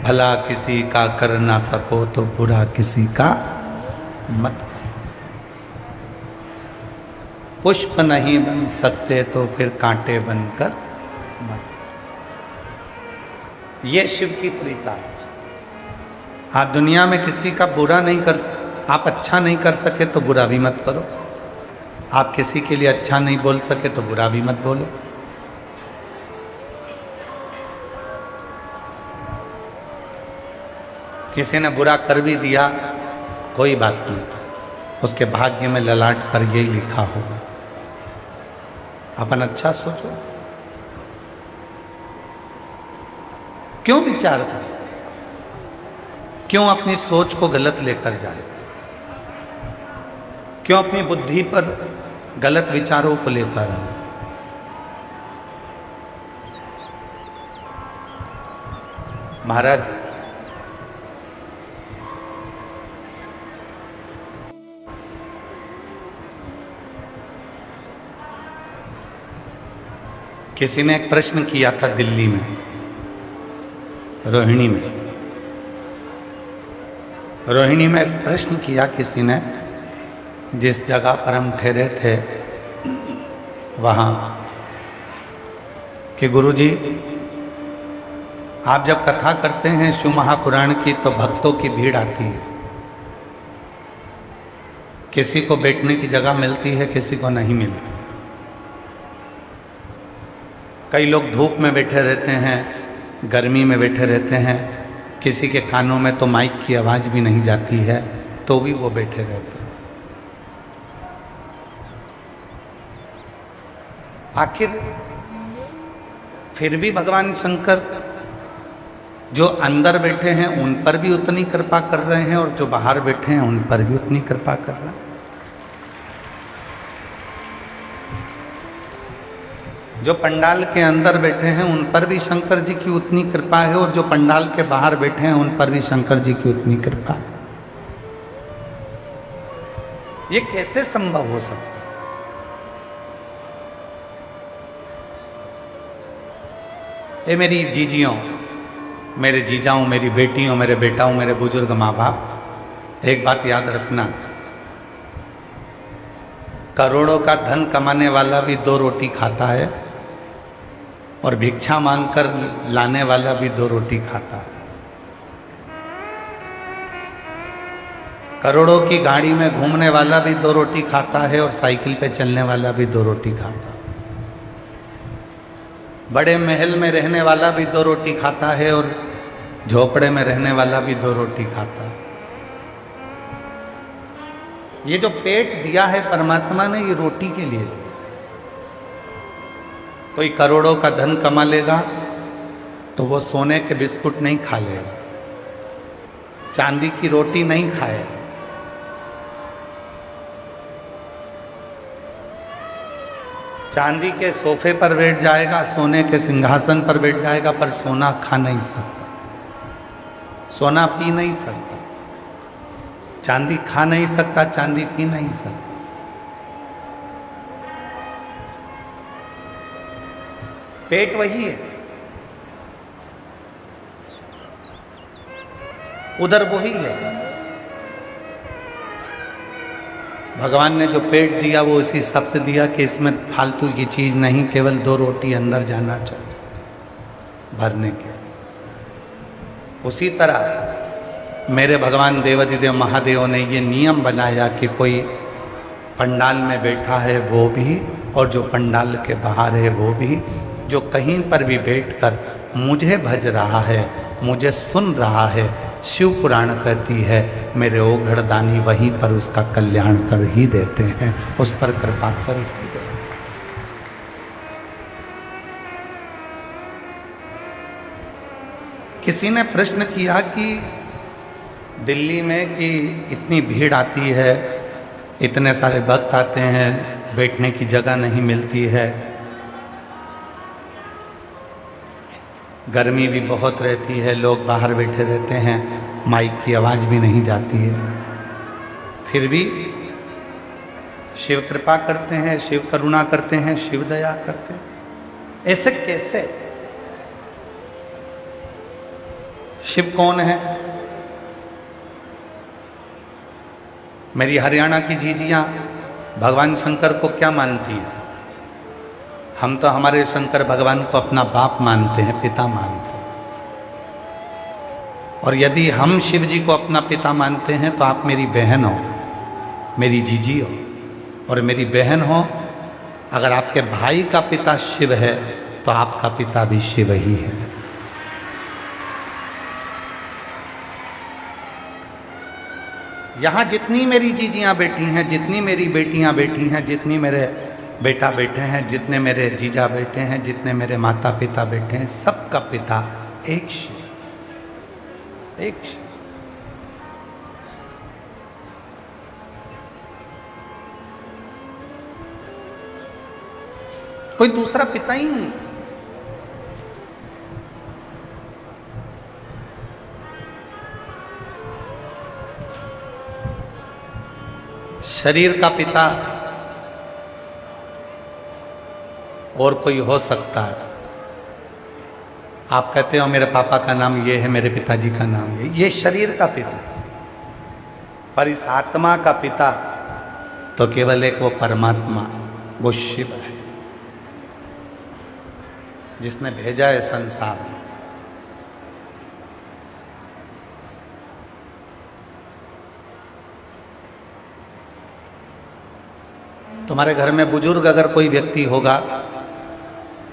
भला किसी का कर ना सको तो बुरा किसी का मत करो। पुष्प नहीं बन सकते तो फिर कांटे बनकर मत। ये शिव की प्रीता है। आप दुनिया में किसी का बुरा नहीं कर, आप अच्छा नहीं कर सके तो बुरा भी मत करो। आप किसी के लिए अच्छा नहीं बोल सके तो बुरा भी मत बोलो। किसी ने बुरा कर भी दिया, कोई बात नहीं, उसके भाग्य में ललाट पर यही लिखा होगा। अपन अच्छा सोचो, क्यों विचार करें, क्यों अपनी सोच को गलत लेकर जाए, क्यों अपनी बुद्धि पर गलत विचारों को लेकर आए। महाराज किसी ने एक प्रश्न किया था दिल्ली में, रोहिणी में एक प्रश्न किया किसी ने, जिस जगह पर हम ठहरे थे वहाँ, कि गुरुजी आप जब कथा करते हैं शिव महापुराण की तो भक्तों की भीड़ आती है, किसी को बैठने की जगह मिलती है, किसी को नहीं मिलती। कई लोग धूप में बैठे रहते हैं, गर्मी में बैठे रहते हैं, किसी के कानों में तो माइक की आवाज़ भी नहीं जाती है तो भी वो बैठे रहते हैं। आखिर फिर भी भगवान शंकर जो अंदर बैठे हैं उन पर भी उतनी कृपा कर रहे हैं और जो बाहर बैठे हैं उन पर भी उतनी कृपा कर रहे हैं। जो पंडाल के अंदर बैठे हैं उन पर भी शंकर जी की उतनी कृपा है और जो पंडाल के बाहर बैठे हैं उन पर भी शंकर जी की उतनी कृपा है। ये कैसे संभव हो सकता है? ये मेरी जीजियों, मेरे जीजाओं, मेरी बेटियों, मेरे बेटाओं, मेरे बुजुर्ग माँ बाप, एक बात याद रखना, करोड़ों का धन कमाने वाला भी 2 रोटी खाता है और भिक्षा मांगकर लाने वाला भी 2 रोटी खाता है। करोड़ों की गाड़ी में घूमने वाला भी 2 रोटी खाता है और साइकिल पे चलने वाला भी 2 रोटी खाता है। बड़े महल में रहने वाला भी 2 रोटी खाता है और झोपड़े में रहने वाला भी 2 रोटी खाता है। ये जो पेट दिया है परमात्मा ने, ये रोटी के लिए दिया। कोई करोड़ों का धन कमा लेगा तो वो सोने के बिस्कुट नहीं खा लेगा, चांदी की रोटी नहीं खाएगा, चांदी के सोफे पर बैठ जाएगा, सोने के सिंहासन पर बैठ जाएगा, पर सोना खा नहीं सकता, सोना पी नहीं सकता, चांदी खा नहीं सकता, चांदी पी नहीं सकता। पेट वही है, उधर वही है। भगवान ने जो पेट दिया वो इसी सब से दिया कि इसमें फालतू की चीज नहीं, केवल 2 रोटी अंदर जाना चाहिए भरने के। उसी तरह मेरे भगवान देवाधिदेव महादेव ने ये नियम बनाया कि कोई पंडाल में बैठा है वो भी और जो पंडाल के बाहर है वो भी, जो कहीं पर भी बैठकर मुझे भज रहा है, मुझे सुन रहा है, शिव पुराण कहती है मेरे ओघड़दानी वहीं पर उसका कल्याण कर ही देते हैं, उस पर कृपा कर ही देते हैं। किसी ने प्रश्न किया कि दिल्ली में कि इतनी भीड़ आती है, इतने सारे भक्त आते हैं, बैठने की जगह नहीं मिलती है, गर्मी भी बहुत रहती है, लोग बाहर बैठे रहते हैं, माइक की आवाज़ भी नहीं जाती है, फिर भी शिव कृपा करते हैं, शिव करुणा करते हैं, शिव दया करते हैं। ऐसे कैसे? शिव कौन है? मेरी हरियाणा की जीजियां भगवान शंकर को क्या मानती हैं? हम तो हमारे शंकर भगवान को अपना बाप मानते हैं, पिता मानते हैं। और यदि हम शिव जी को अपना पिता मानते हैं तो आप मेरी बहन हो, मेरी जीजी हो और मेरी बहन हो। अगर आपके भाई का पिता शिव है तो आपका पिता भी शिव ही है। यहाँ जितनी मेरी जीजियाँ बेटी हैं, जितनी मेरी बेटियाँ बेटी हैं, जितनी मेरे बेटा बेटे हैं, जितने मेरे जीजा बेटे हैं, जितने मेरे माता पिता बेटे हैं, सबका पिता एक शिव, एक शिव। कोई दूसरा पिता ही नहीं। शरीर का पिता और कोई हो सकता है। आप कहते हो मेरे पापा का नाम ये है, मेरे पिताजी का नाम ये शरीर का पिता। पर इस आत्मा का पिता तो केवल एक वो परमात्मा, वो शिव है जिसने भेजा है संसार में। तुम्हारे घर में बुजुर्ग अगर कोई व्यक्ति होगा,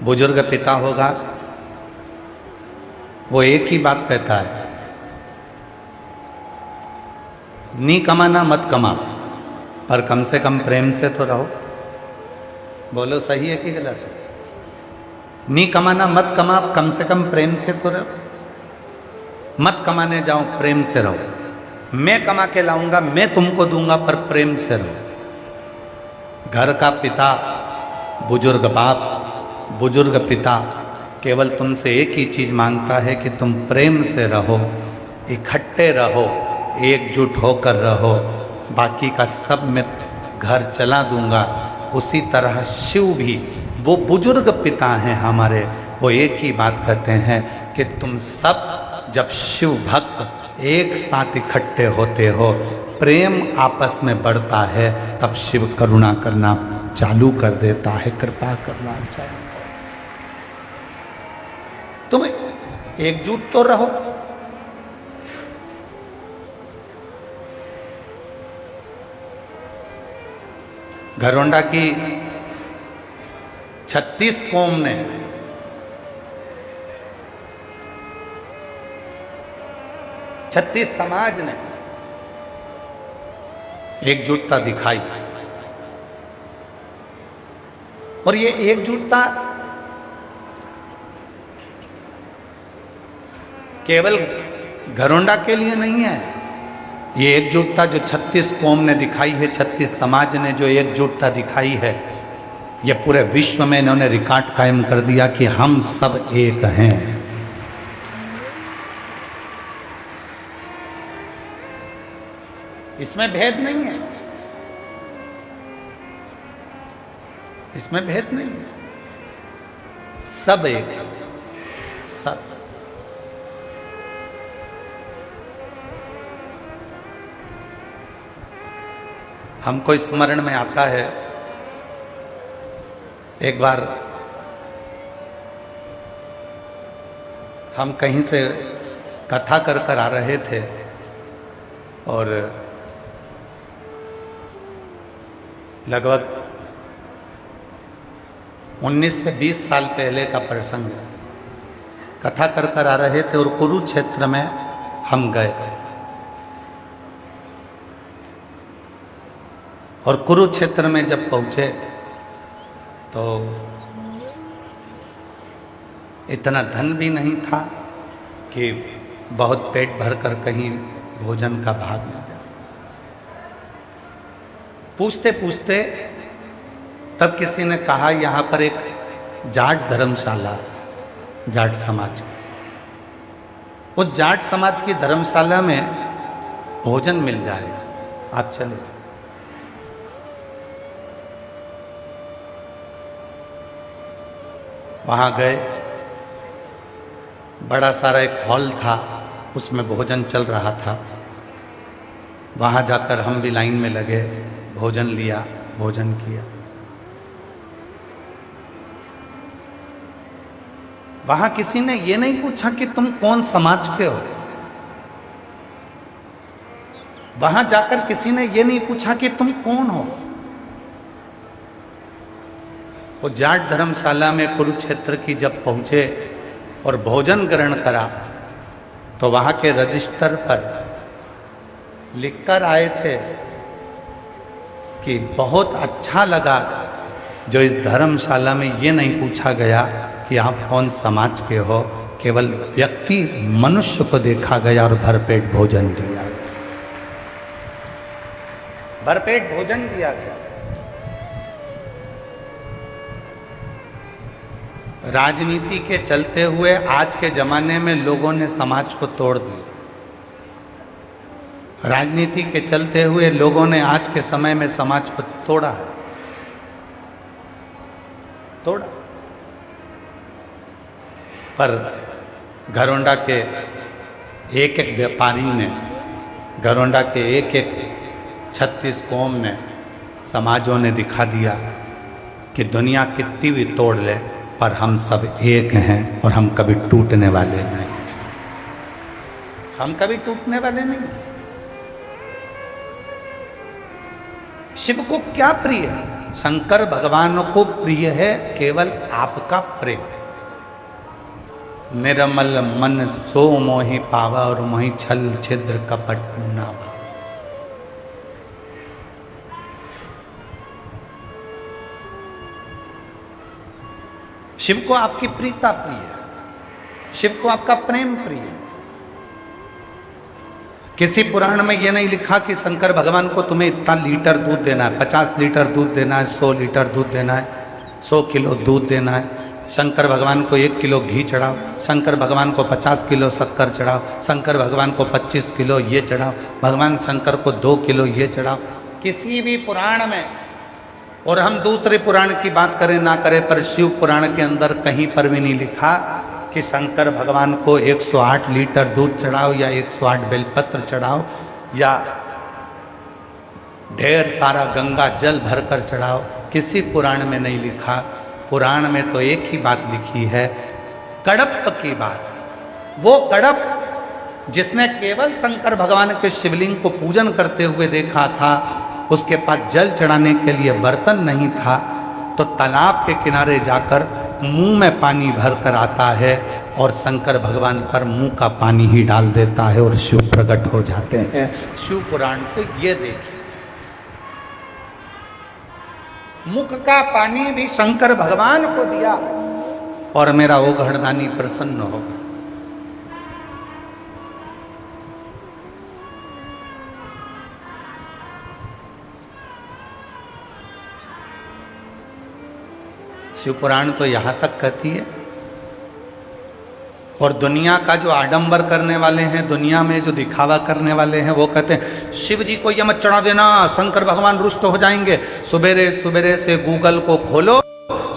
बुजुर्ग पिता होगा, वो एक ही बात कहता है, नी कमाना मत कमा, पर कम से कम प्रेम से तो रहो। बोलो सही है कि गलत है? नी कमाना मत कमा, कम से कम प्रेम से तो रहो। मत कमाने जाओ, प्रेम से रहो। मैं कमा के लाऊंगा, मैं तुमको दूंगा, पर प्रेम से रहो। घर का पिता, बुजुर्ग बाप, बुजुर्ग पिता केवल तुमसे एक ही चीज मांगता है कि तुम प्रेम से रहो, इकट्ठे रहो, एकजुट होकर रहो। बाकी का सब मैं घर चला दूंगा। उसी तरह शिव भी, वो बुजुर्ग पिता हैं हमारे, वो एक ही बात कहते हैं कि तुम सब जब शिव भक्त एक साथ इकट्ठे होते हो, प्रेम आपस में बढ़ता है, तब शिव करुणा करना चालू कर देता है, कृपा करना चालू। तुम एकजुट तो रहो। घरोंडा की 36 कौम ने, 36 समाज ने एकजुटता दिखाई। और ये एकजुटता केवल घरोंडा के लिए नहीं है। ये एकजुटता जो 36 कौम ने दिखाई है, 36 समाज ने जो एकजुटता दिखाई है, ये पूरे विश्व में इन्होंने रिकॉर्ड कायम कर दिया कि हम सब एक हैं। इसमें भेद नहीं है, इसमें भेद नहीं है, सब एक है, सब। हमको स्मरण में आता है, एक बार हम कहीं से कथा कर कर आ रहे थे और लगभग 19 से 20 साल पहले का प्रसंग है। कथा कर कर आ रहे थे और कुरुक्षेत्र में हम गए। और कुरुक्षेत्र में जब पहुँचे तो इतना धन भी नहीं था कि बहुत पेट भर कर कहीं भोजन का भाग न जाए। पूछते पूछते तब किसी ने कहा यहाँ पर एक जाट धर्मशाला, जाट समाज, उस जाट समाज की धर्मशाला में भोजन मिल जाएगा, आप चले जाओ। वहाँ गए। बड़ा सारा एक हॉल था, उसमें भोजन चल रहा था। वहाँ जाकर हम भी लाइन में लगे, भोजन लिया, भोजन किया। वहाँ किसी ने ये नहीं पूछा कि तुम कौन समाज के हो। वहाँ जाकर किसी ने ये नहीं पूछा कि तुम कौन हो। वो जाट धर्मशाला में कुरुक्षेत्र की जब पहुँचे और भोजन ग्रहण करा तो वहाँ के रजिस्टर पर लिखकर आए थे कि बहुत अच्छा लगा जो इस धर्मशाला में ये नहीं पूछा गया कि आप कौन समाज के हो, केवल व्यक्ति मनुष्य को देखा गया और भरपेट भोजन दिया गया। भरपेट भोजन दिया गया। राजनीति के चलते हुए आज के जमाने में लोगों ने समाज को तोड़ दिया। राजनीति के चलते हुए लोगों ने आज के समय में समाज को तोड़ा है, तोड़ा। पर घरौंडा के एक एक व्यापारी ने, घरौंडा के एक एक 36 कौम ने, समाजों ने दिखा दिया कि दुनिया कितनी भी तोड़ ले पर हम सब एक हैं और हम कभी टूटने वाले नहीं। हम कभी टूटने वाले नहीं। शिव को क्या प्रिय है? शंकर भगवान को प्रिय है केवल आपका प्रेम। निर्मल मन सो मोहि पावा और मोहि छल छिद्र कपट ना भावा। शिव को आपकी प्रीता प्रिय है, शिव को आपका प्रेम प्रिय है। किसी पुराण में यह नहीं लिखा कि शंकर भगवान को तुम्हें इतना लीटर दूध देना है, 50 लीटर दूध देना है, 100 लीटर दूध देना है, 100 किलो दूध देना है। शंकर भगवान को 1 किलो घी चढ़ाओ, शंकर भगवान को 50 किलो शक्कर चढ़ाओ, शंकर भगवान को 25 किलो ये चढ़ाओ, भगवान शंकर को 2 किलो ये चढ़ाओ। किसी भी पुराण में, और हम दूसरे पुराण की बात करें ना करें, पर शिव पुराण के अंदर कहीं पर भी नहीं लिखा कि शंकर भगवान को 108 लीटर दूध चढ़ाओ या 108 बेलपत्र चढ़ाओ या ढेर सारा गंगा जल भरकर चढ़ाओ। किसी पुराण में नहीं लिखा। पुराण में तो एक ही बात लिखी है, कड़प की बात। वो कड़प जिसने केवल शंकर भगवान के शिवलिंग को पूजन करते हुए देखा था, उसके पास जल चढ़ाने के लिए बर्तन नहीं था, तो तालाब के किनारे जाकर मुंह में पानी भरकर आता है और शंकर भगवान पर मुंह का पानी ही डाल देता है और शिव प्रकट हो जाते हैं। शिव पुराण तो ये देखिए, मुख का पानी भी शंकर भगवान को दिया और मेरा वो घड़दानी प्रसन्न हो। शिव पुराण तो यहाँ तक कहती है। और दुनिया का जो आडंबर करने वाले हैं, दुनिया में जो दिखावा करने वाले हैं, वो कहते हैं शिव जी को ये मत चढ़ा देना, शंकर भगवान रुष्ट हो जाएंगे। सवेरे सवेरे से गूगल को खोलो,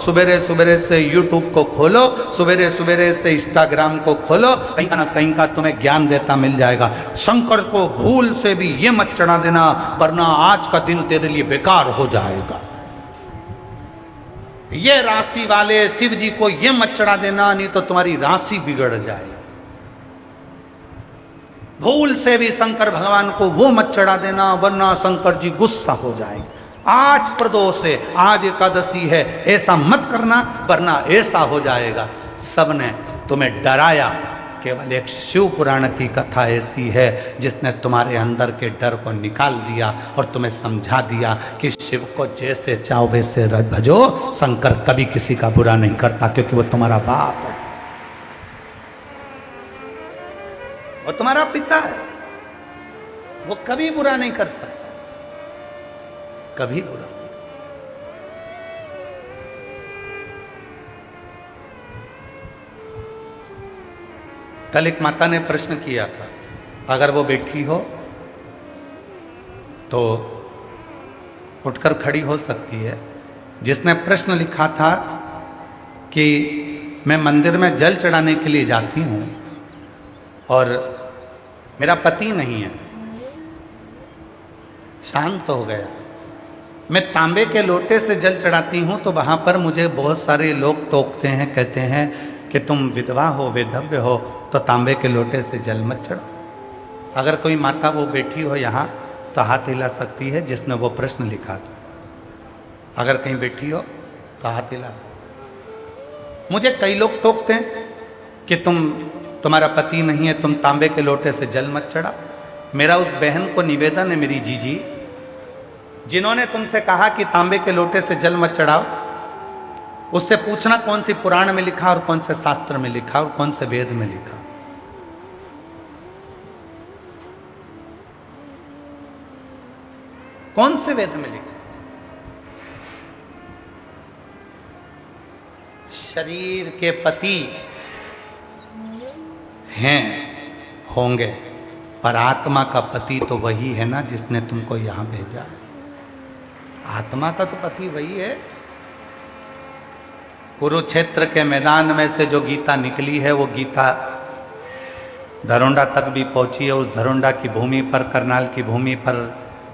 सवेरे सवेरे से यूट्यूब को खोलो, सवेरे सवेरे से इंस्टाग्राम को खोलो, कहीं ना कहीं का तुम्हें ज्ञान देता मिल जाएगा। शंकर को भूल से भी ये मत चढ़ा देना, वरना आज का दिन तेरे लिए बेकार हो जाएगा। ये राशि वाले शिव जी को ये मत चढ़ा देना, नहीं तो तुम्हारी राशि बिगड़ जाएगी। भूल से भी शंकर भगवान को वो मत चढ़ा देना, वरना शंकर जी गुस्सा हो जाएंगे। आज प्रदोष है, आज एकादशी है, ऐसा मत करना वरना ऐसा हो जाएगा। सबने तुम्हें डराया। केवल एक शिव पुराण की कथा ऐसी है जिसने तुम्हारे अंदर के डर को निकाल दिया और तुम्हें समझा दिया कि शिव को जैसे चाहो वैसे भजो। शंकर कभी किसी का बुरा नहीं करता, क्योंकि वो तुम्हारा बाप है, वो तुम्हारा पिता है। वो कभी बुरा नहीं कर सकता, कभी बुरा। कल एक माता ने प्रश्न किया था, अगर वो बैठी हो तो उठकर खड़ी हो सकती है। जिसने प्रश्न लिखा था कि मैं मंदिर में जल चढ़ाने के लिए जाती हूँ और मेरा पति नहीं है, शांत हो गया। मैं तांबे के लोटे से जल चढ़ाती हूँ तो वहाँ पर मुझे बहुत सारे लोग टोकते हैं, कहते हैं कि तुम विधवा हो, वेधव्य हो, तो तांबे के लोटे से जल मत चढ़ाओ। अगर कोई माता वो बैठी हो यहाँ तो हाथ हिला सकती है जिसने वो प्रश्न लिखा था। अगर कहीं बैठी हो तो हाथ हिला सकती। मुझे कई लोग टोकते हैं कि तुम्हारा पति नहीं है, तुम तांबे के लोटे से जल मत चढ़ाओ। मेरा उस बहन को निवेदन है, मेरी जीजी, जिन्होंने तुमसे कहा कि तांबे के लोटे से जल मत चढ़ाओ, उससे पूछना कौन सी पुराण में लिखा और कौन से शास्त्र में लिखा और कौन से वेद में लिखा। कौन से वेद में लिखा? शरीर के पति हैं, होंगे, पर आत्मा का पति तो वही है ना जिसने तुमको यहां भेजा। आत्मा का तो पति वही है। कुरुक्षेत्र के मैदान में से जो गीता निकली है वो गीता धरोंडा तक भी पहुंची है। उस धरोंडा की भूमि पर, करनाल की भूमि पर,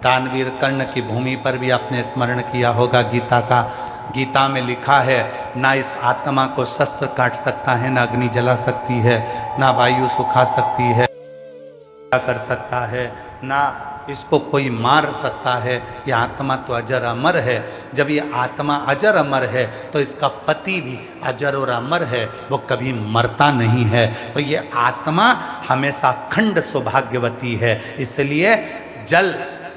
दानवीर कर्ण की भूमि पर भी आपने स्मरण किया होगा गीता का। गीता में लिखा है, ना इस आत्मा को शस्त्र काट सकता है, ना अग्नि जला सकती है, ना वायु सुखा सकती है, कर सकता है, ना इसको कोई मार सकता है। ये आत्मा तो अजर अमर है। जब ये आत्मा अजर अमर है तो इसका पति भी अजर और अमर है, वो कभी मरता नहीं है। तो ये आत्मा हमेशा अखंड सौभाग्यवती है। इसलिए जल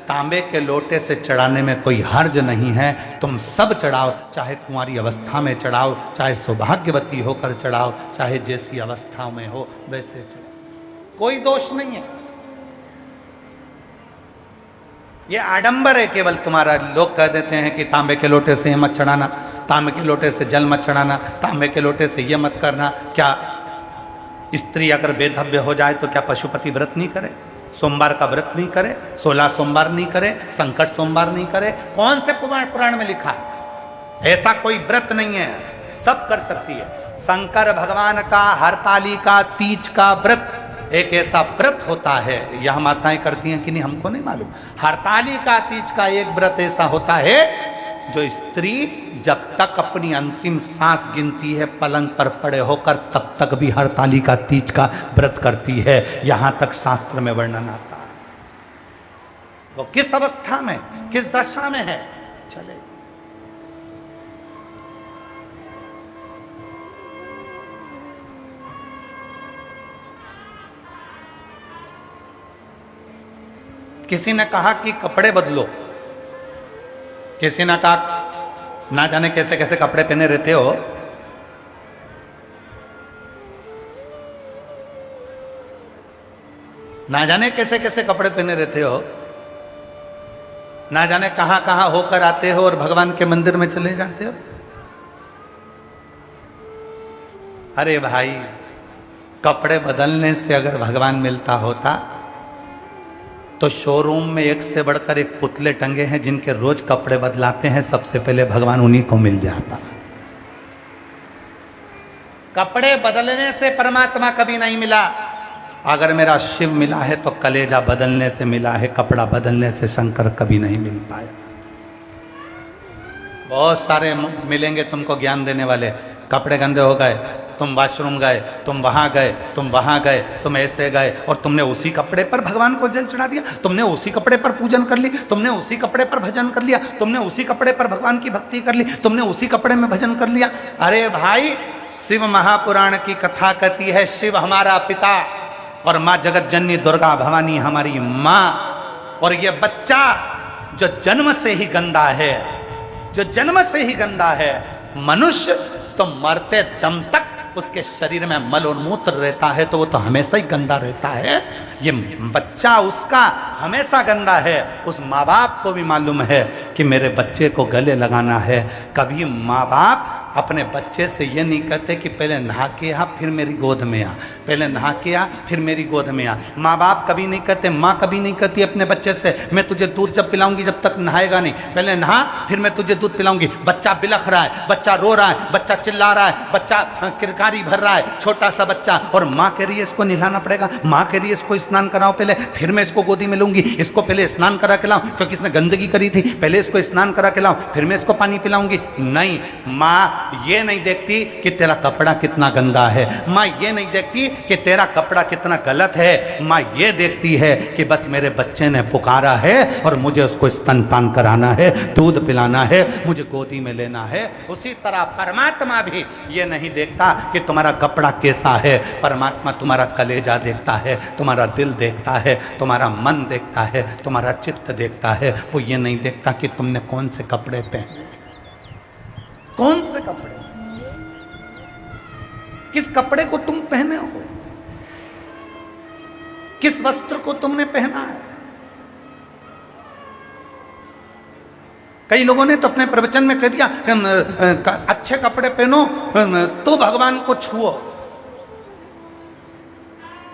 तांबे के लोटे से चढ़ाने में कोई हर्ज नहीं है। तुम सब चढ़ाओ, चाहे कुंवारी अवस्था में चढ़ाओ, चाहे सौभाग्यवती होकर चढ़ाओ, चाहे जैसी अवस्था में हो वैसे चढ़ाओ, कोई दोष नहीं है। ये आडंबर है केवल तुम्हारा। लोग कह देते हैं कि तांबे के लोटे से मत चढ़ाना, तांबे के लोटे से जल मत चढ़ाना, तांबे के लोटे से ये मत करना। क्या स्त्री अगर बेधव्य हो जाए तो क्या पशुपति व्रत नहीं करे? सोमवार का व्रत नहीं करे? 16 सोमवार नहीं करे? संकट सोमवार नहीं करे? कौन से पुराण में लिखा है? ऐसा कोई व्रत नहीं है, सब कर सकती है। शंकर भगवान का हरतालिका तीज का व्रत एक ऐसा व्रत होता है, यह माताएं करती हैं कि नहीं हमको नहीं मालूम। हरतालिका तीज का एक व्रत ऐसा होता है जो स्त्री जब तक अपनी अंतिम सांस गिनती है पलंग पर पड़े होकर, तब तक भी हरतालिका तीज का व्रत करती है। यहां तक शास्त्र में वर्णन आता है। वो किस अवस्था में, किस दशा में है, चले। किसी ने कहा कि कपड़े बदलो, किसी ने कहा ना जाने कैसे कैसे कपड़े पहने रहते हो। ना जाने कैसे कैसे कपड़े पहने रहते हो, ना जाने कहां कहां होकर आते हो और भगवान के मंदिर में चले जाते हो। अरे भाई, कपड़े बदलने से अगर भगवान मिलता होता तो शोरूम में एक से बढ़कर एक पुतले टंगे हैं जिनके रोज कपड़े बदलाते हैं, सबसे पहले भगवान उन्हीं को मिल जाता। कपड़े बदलने से परमात्मा कभी नहीं मिला। अगर मेरा शिव मिला है तो कलेजा बदलने से मिला है, कपड़ा बदलने से शंकर कभी नहीं मिल पाया। बहुत सारे मिलेंगे तुमको ज्ञान देने वाले। कपड़े गंदे हो गए, तुम वॉशरूम गए, तुम वहां गए, तुम वहां गए, तुम ऐसे गए और तुमने उसी कपड़े पर भगवान को जल चढ़ा दिया, तुमने उसी कपड़े पर पूजन कर ली, तुमने उसी कपड़े पर भजन कर लिया, तुमने उसी कपड़े पर भगवान की भक्ति कर ली, तुमने उसी कपड़े में भजन कर लिया। अरे भाई, शिव महापुराण की कथा कहती है शिव हमारा पिता और माँ जगत जननी दुर्गा भवानी हमारी माँ। और ये बच्चा जो जन्म से ही गंदा है, जो जन्म से ही गंदा है, मनुष्य तो मरते दम तक उसके शरीर में मल और मूत्र रहता है, तो वो तो हमेशा ही गंदा रहता है। ये बच्चा उसका हमेशा गंदा है, उस माँ बाप को भी मालूम है कि मेरे बच्चे को गले लगाना है। कभी माँ बाप अपने बच्चे से ये नहीं कहते कि पहले नहा के आ फिर मेरी गोद में आ, पहले नहा के आ फिर मेरी गोद में आ। माँ बाप कभी नहीं कहते, माँ कभी नहीं कहती अपने बच्चे से मैं तुझे दूध जब पिलाऊंगी जब तक नहाएगा नहीं, पहले नहा फिर मैं तुझे दूध पिलाऊंगी। बच्चा बिलख रहा है, बच्चा रो रहा है, बच्चा चिल्ला रहा है, बच्चा किरकारी भर रहा है, छोटा सा बच्चा, और माँ कह रही है इसको नहलाना पड़ेगा, माँ कह रही है इसको स्नान कराओ पहले, फिर मैं इसको गोदी में लूंगी, इसको पहले स्नान करा के लाऊं क्योंकि इसने गंदगी करी थी, पहले इसको स्नान करा के लाऊं फिर मैं इसको पानी पिलाऊंगी। नहीं, माँ ये नहीं देखती कि तेरा कपड़ा कितना गंदा है, माँ ये नहीं देखती कि तेरा कपड़ा कितना गलत है, माँ ये देखती है कि बस मेरे बच्चे ने पुकारा है और मुझे उसको स्तनपान कराना है, दूध पिलाना है, मुझे गोदी में लेना है। उसी तरह परमात्मा भी ये नहीं देखता कि तुम्हारा कपड़ा कैसा है, परमात्मा तुम्हारा कलेजा देखता है, तुम्हारा दिल देखता है, तुम्हारा मन देखता है, तुम्हारा चित्त देखता है। वो ये नहीं देखता कि तुमने कौन से कपड़े पहने, कौन से कपड़े, किस कपड़े को तुम पहने हो, किस वस्त्र को तुमने पहना है। कई लोगों ने तो अपने प्रवचन में कह दिया अच्छे कपड़े पहनो तो भगवान को छुओ,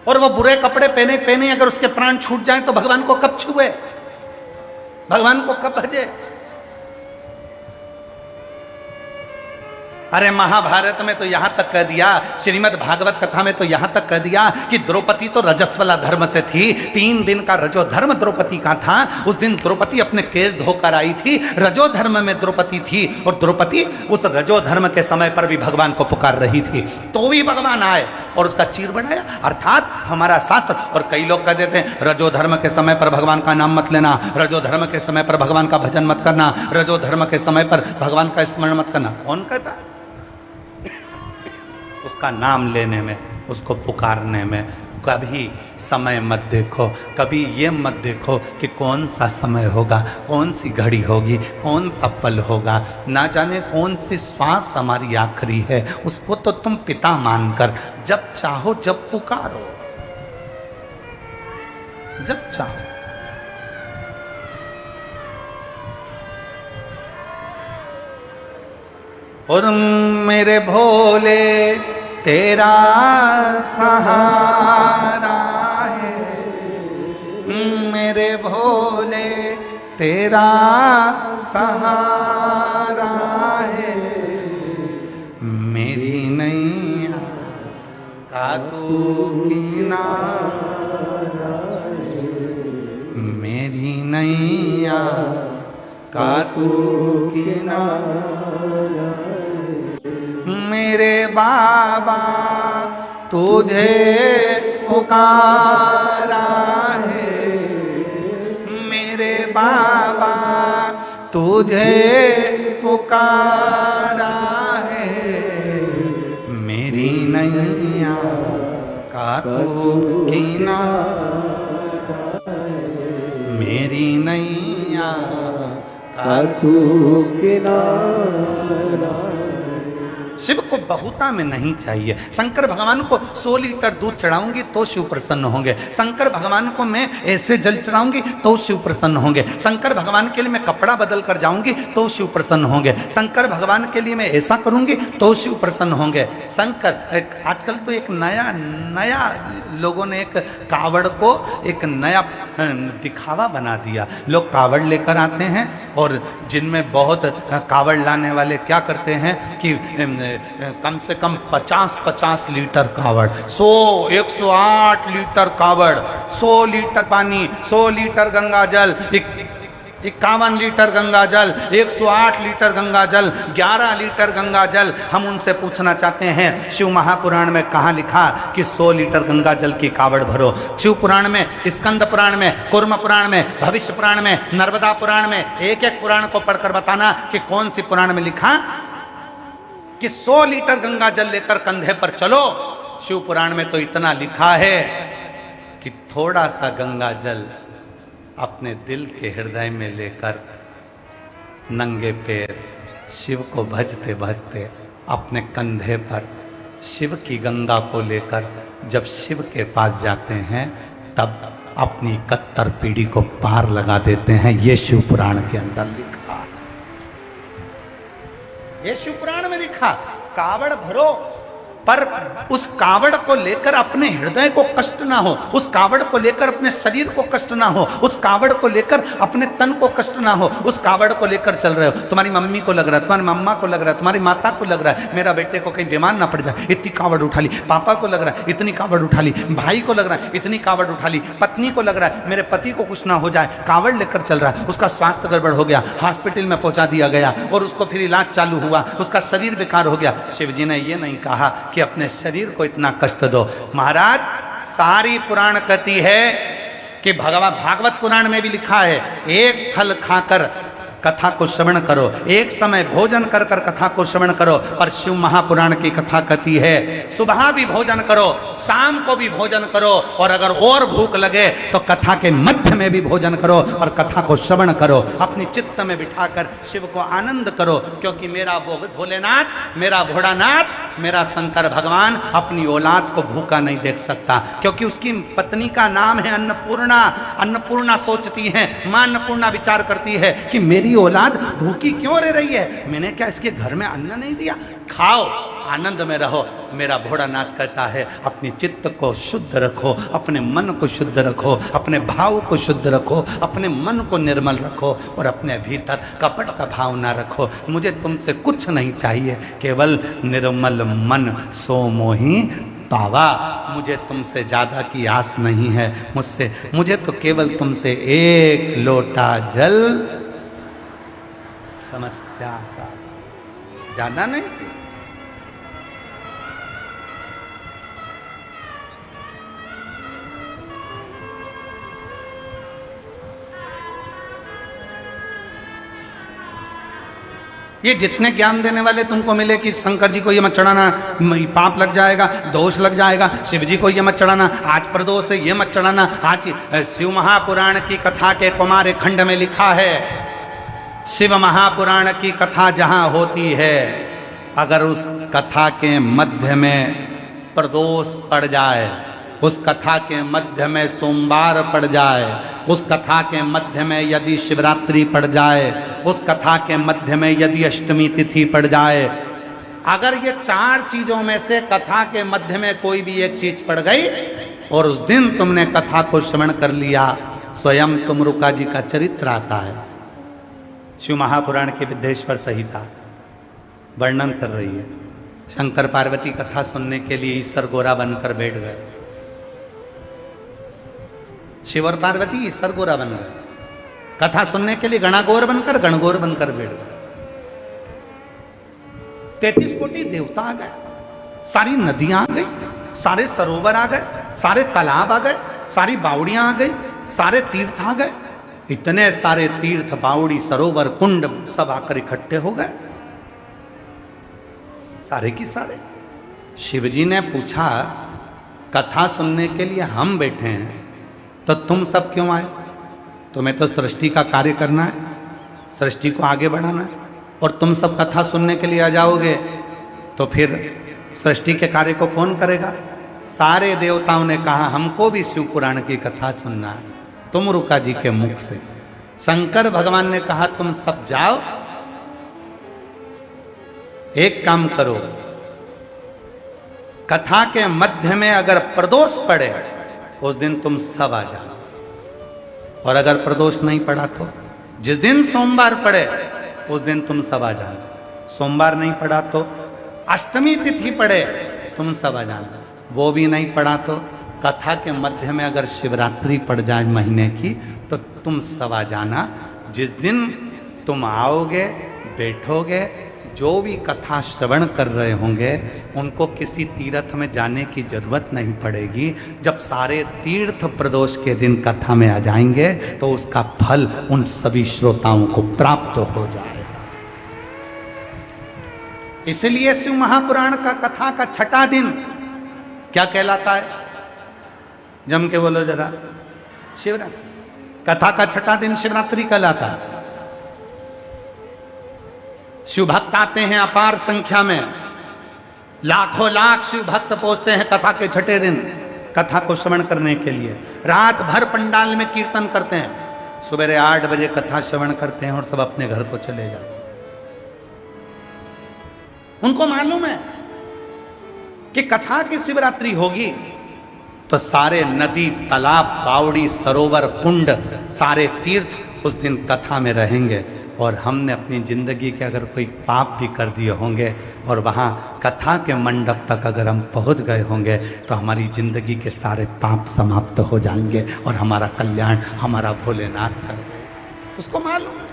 और वो बुरे कपड़े पहने पहने अगर उसके प्राण छूट जाए तो भगवान को कब छुए, भगवान को कब भजे। अरे महाभारत में तो यहां तक कह दिया, श्रीमद् भागवत कथा में तो यहां तक कह दिया कि द्रौपदी तो रजस्वला धर्म से थी, 3 दिन का रजो धर्म द्रौपदी का था। उस दिन द्रौपदी अपने केस धोकर आई थी, रजो धर्म में द्रौपदी थी, और द्रौपदी उस रजो धर्म के समय पर भी भगवान को पुकार रही थी, तो भी भगवान आए और उसका चीर बढ़ाया। अर्थात हमारा शास्त्र, और कई लोग कह देते हैं रजो धर्म के समय पर भगवान का नाम मत लेना, रजो धर्म के समय पर भगवान का भजन मत करना, रजो धर्म के समय पर भगवान का स्मरण मत करना। कौन कहता? उसका नाम लेने में, उसको पुकारने में कभी समय मत देखो, कभी ये मत देखो कि कौन सा समय होगा, कौन सी घड़ी होगी, कौन सा पल होगा, ना जाने कौन सी श्वास हमारी आखिरी है। उसको तो तुम पिता मानकर जब चाहो जब पुकारो, जब चाहो। और मेरे भोले तेरा सहारा है, मेरे भोले तेरा सहारा है, मेरी नैया का तू किनारा है, मेरी नैया का तू किनारा, मेरे बाबा तुझे पुकारा है, मेरे बाबा तुझे पुकारा है, मेरी नैया का तू किनारा, मेरी नैया का तू किनारा। शिव को बहुता में नहीं चाहिए। शंकर भगवान को 100 लीटर दूध चढ़ाऊंगी तो शिव प्रसन्न होंगे, शंकर भगवान को मैं ऐसे जल चढ़ाऊंगी तो शिव प्रसन्न होंगे, शंकर भगवान के लिए मैं कपड़ा बदल कर जाऊंगी तो शिव प्रसन्न होंगे, शंकर भगवान के लिए मैं ऐसा करूंगी तो शिव प्रसन्न होंगे। शंकर आजकल तो एक नया लोगों ने एक कावड़ को एक नया दिखावा बना दिया। लोग कावड़ लेकर आते हैं और जिनमें बहुत कावड़ लाने वाले क्या करते हैं कि कम से कम 50-50 लीटर कावड़, 108 लीटर कावड़, 100 लीटर पानी, 100 लीटर गंगा जल, 51 लीटर गंगा जल, 108 लीटर गंगा जल, 11 लीटर गंगा जल। हम उनसे पूछना चाहते हैं शिव महापुराण में कहाँ लिखा कि 100 लीटर गंगा जल की कावड़ भरो? शिव पुराण में, स्कंद पुराण में, कूर्म पुराण में, भविष्य पुराण में, नर्मदा पुराण में, एक एक पुराण को पढ़कर बताना कि कौन सी पुराण में लिखा कि 100 लीटर गंगा जल लेकर कंधे पर चलो। शिव पुराण में तो इतना लिखा है कि थोड़ा सा गंगा जल अपने दिल के हृदय में लेकर नंगे पैर शिव को भजते भजते अपने कंधे पर शिव की गंगा को लेकर जब शिव के पास जाते हैं तब अपनी 71 पीढ़ी को पार लगा देते हैं। ये शिव पुराण के अंदर लिखा, ये शिव पुराण में लिखा। कावड़ भरो पर उस कावड़ को लेकर अपने हृदय को कष्ट ना हो, उस कावड़ को लेकर अपने शरीर को कष्ट ना हो, उस कावड़ को लेकर अपने तन को कष्ट ना हो। उस कावड़ को लेकर चल रहे हो, तुम्हारी मम्मी को लग रहा है, तुम्हारी मम्मा को लग रहा है, तुम्हारी माता को लग रहा है मेरा बेटे को कहीं बीमार ना पड़ जाए, इतनी कावड़ उठा ली। पापा को लग रहा है इतनी कावड़ उठा ली, भाई को लग रहा है इतनी कावड़ उठा ली, पत्नी को लग रहा है मेरे पति को कुछ ना हो जाए, कावड़ लेकर चल रहा है। उसका स्वास्थ्य गड़बड़ हो गया, हॉस्पिटल में पहुंचा दिया गया और उसको फिर इलाज चालू हुआ, उसका शरीर बेकार हो गया। शिव जी ने ये नहीं कहा कि अपने शरीर को इतना कष्ट दो। महाराज सारी पुराण कहती है कि भागवत पुराण में भी लिखा है, एक फल खाकर कथा को श्रवण करो, एक समय भोजन कर कर कथा को श्रवण करो। पर शिव महापुराण की कथा कहती है सुबह भी भोजन करो, शाम को भी भोजन करो, और अगर और भूख लगे तो कथा के मध्य में भी भोजन करो और कथा को श्रवण करो। अपनी चित्त में बिठाकर शिव को आनंद करो, क्योंकि मेरा भोलेनाथ, मेरा भोलानाथ, मेरा शंकर भगवान अपनी औलाद को भूखा नहीं देख सकता, क्योंकि उसकी पत्नी का नाम है अन्नपूर्णा। अन्नपूर्णा सोचती है, मां अन्नपूर्णा विचार करती है कि मेरी औलाद भूखी क्यों रह रही है, मैंने क्या इसके घर में अन्न नहीं दिया, खाओ आनंद में रहो। मेरा भोलानाथ कहता है अपनी चित्त को शुद्ध रखो, अपने मन को शुद्ध रखो, अपने भाव को शुद्ध रखो, अपने मन को निर्मल रखो और अपने भीतर कपट का भाव ना रखो। मुझे तुमसे कुछ नहीं चाहिए, केवल निर्मल मन सो मोही पावा। मुझे तुमसे ज़्यादा की आस नहीं है, मुझे तो केवल तुमसे एक लोटा जल, समस्या का ज़्यादा नहीं थी। ये जितने ज्ञान देने वाले तुमको मिले कि शंकर जी को ये मत चढ़ाना, पाप लग जाएगा, दोष लग जाएगा, शिव जी को ये मत चढ़ाना, आज प्रदोष है ये मत चढ़ाना। आज शिव महापुराण की कथा के कुमार खंड में लिखा है, शिव महापुराण की कथा जहाँ होती है, अगर उस कथा के मध्य में प्रदोष पड़ जाए, उस कथा के मध्य में सोमवार पड़ जाए, उस कथा के मध्य में यदि शिवरात्रि पड़ जाए, उस कथा के मध्य में यदि अष्टमी तिथि पड़ जाए, अगर ये 4 चीजों में से कथा के मध्य में कोई भी एक चीज पड़ गई और उस दिन तुमने कथा को श्रवण कर लिया, स्वयं तुमरुका जी का चरित्र आता है। शिव महापुराण की विद्येश्वर संहिता वर्णन कर रही है, शंकर पार्वती कथा सुनने के लिए ईश्वर गोरा बनकर बैठ गए। शिव और पार्वती ईश्वर गोरा बन गए, कथा सुनने के लिए गणगौर बनकर बैठ गए। 33 कोटि देवता आ गए, सारी नदियां आ गई, सारे सरोवर आ गए, सारे तालाब आ गए, सारी बावड़ियां आ गई, सारे तीर्थ आ गए। इतने सारे तीर्थ, बावड़ी, सरोवर, कुंड सब आकर इकट्ठे हो गए, सारे की सारे। शिवजी ने पूछा कथा सुनने के लिए हम बैठे हैं तो तुम सब क्यों आए? तुम्हें तो सृष्टि का कार्य करना है, सृष्टि को आगे बढ़ाना है, और तुम सब कथा सुनने के लिए आ जाओगे तो फिर सृष्टि के कार्य को कौन करेगा? सारे देवताओं ने कहा हमको भी शिव पुराण की कथा सुनना है, तुमरुका जी के मुख से। शंकर भगवान ने कहा तुम सब जाओ, एक काम करो, कथा के मध्य में अगर प्रदोष पड़े उस दिन तुम सब आ जाओ, और अगर प्रदोष नहीं पड़ा तो जिस दिन सोमवार पड़े उस दिन तुम सब आ जाओ। सोमवार नहीं पड़ा तो अष्टमी तिथि पड़े तुम सब आ जाना, वो भी नहीं पड़ा तो कथा के मध्य में अगर शिवरात्रि पड़ जाए महीने की तो तुम सब आ जाना। जिस दिन तुम आओगे, बैठोगे, जो भी कथा श्रवण कर रहे होंगे उनको किसी तीर्थ में जाने की जरूरत नहीं पड़ेगी। जब सारे तीर्थ प्रदोष के दिन कथा में आ जाएंगे तो उसका फल उन सभी श्रोताओं को प्राप्त हो जाएगा। इसलिए शिव महापुराण का कथा का 6ठा दिन क्या कहलाता है? जम के बोलो जरा। शिवरात्रि। कथा का 6ठा दिन शिवरात्रि कहलाता है। शिव भक्त आते हैं अपार संख्या में, लाखों लाख शिव भक्त पहुंचते हैं कथा के 6ठे दिन। कथा को श्रवण करने के लिए, रात भर पंडाल में कीर्तन करते हैं, सवेरे 8 बजे कथा श्रवण करते हैं और सब अपने घर को चले जाते हैं। उनको मालूम है कि कथा की शिवरात्रि होगी तो सारे नदी, तालाब, बावड़ी, सरोवर, कुंड, सारे तीर्थ उस दिन कथा में रहेंगे। और हमने अपनी जिंदगी के अगर कोई पाप भी कर दिए होंगे और वहाँ कथा के मंडप तक अगर हम पहुँच गए होंगे तो हमारी जिंदगी के सारे पाप समाप्त हो जाएंगे और हमारा कल्याण हमारा भोलेनाथ कर देंगे। उसको मालूम है।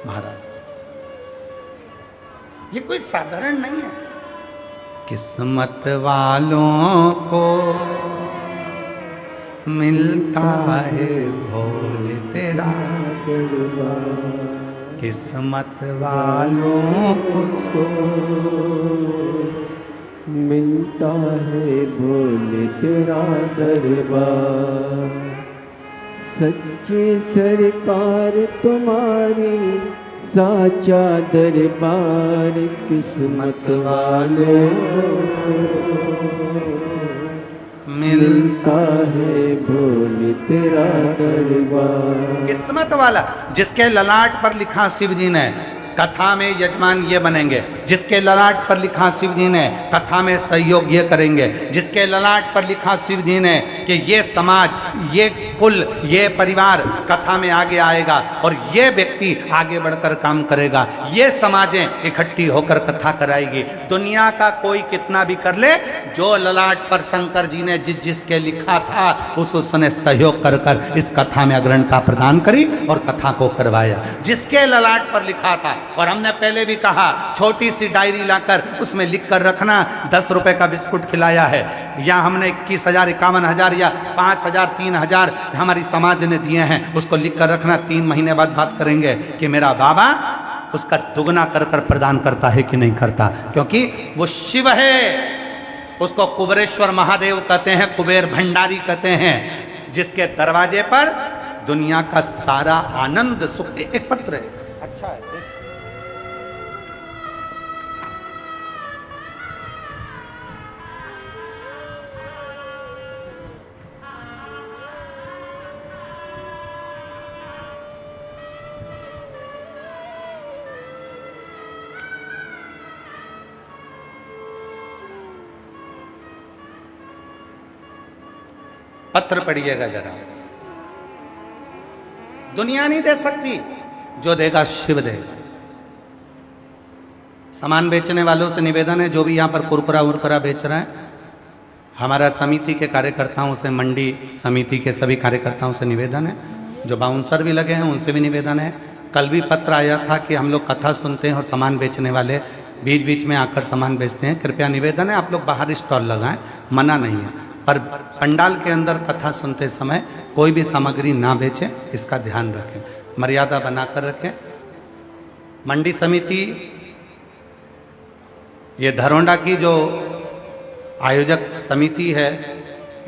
महाराज ये कोई साधारण नहीं है। किस्मत वालों को मिलता है भोले तेरा दरबार, किस्मत वालों को मिलता है भोले तेरा दरबार। सच्ची सरकार तुम्हारी साचा दरबार, किस्मत वालों मिलता है भोले तेरा दरबार। किस्मत वाला जिसके ललाट पर लिखा शिव जी ने कथा में यजमान ये बनेंगे, जिसके ललाट पर लिखा शिव जी ने कथा में सहयोग ये करेंगे, जिसके ललाट पर लिखा शिव जी ने कि ये समाज, ये कुल, ये परिवार कथा में आगे आएगा और ये व्यक्ति आगे बढ़कर काम करेगा, ये समाजें इकट्ठी होकर कथा कराएगी। दुनिया का कोई कितना भी कर ले, जो ललाट पर शंकर जी ने जिसके लिखा था उसने सहयोग कर कर इस कथा में अग्रणता प्रदान करी और कथा को करवाया। जिसके ललाट पर लिखा था, और हमने पहले भी कहा छोटी सी डायरी लाकर उसमें लिख कर रखना, 10 रुपए का बिस्कुट खिलाया है, या हमने 21,000, 51,000 या 5,000, 3,000 हमारी समाज ने दिए हैं, उसको लिख कर रखना। 3 महीने बाद बात करेंगे कि मेरा बाबा उसका दुगना कर कर प्रदान करता है कि नहीं करता, क्योंकि वो शिव है। उसको कुबेरेश्वर महादेव कहते हैं, कुबेर भंडारी कहते हैं, जिसके दरवाजे पर दुनिया का सारा आनंद सुख। एक पत्र है, अच्छा है, पत्र पढ़िएगा जरा। दुनिया नहीं दे सकती, जो देगा शिव देगा। सामान बेचने वालों से निवेदन है, जो भी यहाँ पर कुरकुरा उरकुरा बेच रहे हैं, हमारा समिति के कार्यकर्ताओं से, मंडी समिति के सभी कार्यकर्ताओं से निवेदन है, जो बाउंसर भी लगे हैं उनसे भी निवेदन है। कल भी पत्र आया था कि हम लोग कथा सुनते हैं और सामान बेचने वाले बीच बीच में आकर सामान बेचते हैं, कृपया निवेदन है आप लोग बाहर स्टॉल लगाएं, मना नहीं है, पर पंडाल के अंदर कथा सुनते समय कोई भी सामग्री ना बेचें, इसका ध्यान रखें, मर्यादा बनाकर रखें। मंडी समिति, ये धरोंडा की जो आयोजक समिति है,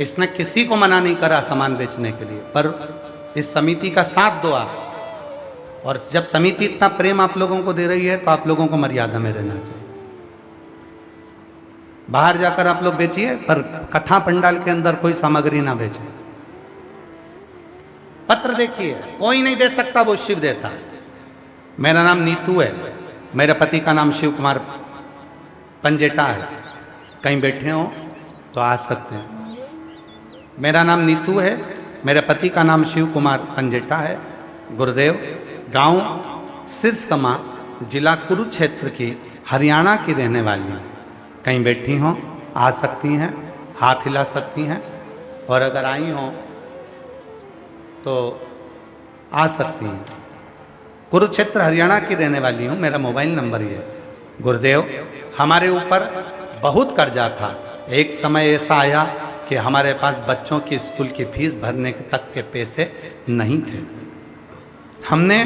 इसने किसी को मना नहीं करा सामान बेचने के लिए, पर इस समिति का साथ दो आप। और जब समिति इतना प्रेम आप लोगों को दे रही है तो आप लोगों को मर्यादा में रहना चाहिए। बाहर जाकर आप लोग बेचिए, पर कथा पंडाल के अंदर कोई सामग्री ना बेचे। पत्र देखिए, कोई नहीं दे सकता, वो शिव देता है। मेरा नाम नीतू है, मेरे पति का नाम शिव कुमार पंजेटा है, कहीं बैठे हो तो आ सकते हैं। मेरा नाम नीतू है, मेरे पति का नाम शिव कुमार पंजेटा है, गुरुदेव, गांव सिरसमा, जिला कुरुक्षेत्र की, हरियाणा की रहने वाली हैं। कहीं बैठी हों आ सकती हैं, हाथ हिला सकती हैं, और अगर आई हों तो आ सकती हैं। कुरुक्षेत्र हरियाणा की रहने वाली हूँ, मेरा मोबाइल नंबर ये है। गुरुदेव, हमारे ऊपर बहुत कर्जा था, एक समय ऐसा आया कि हमारे पास बच्चों की स्कूल की फीस भरने तक के पैसे नहीं थे। हमने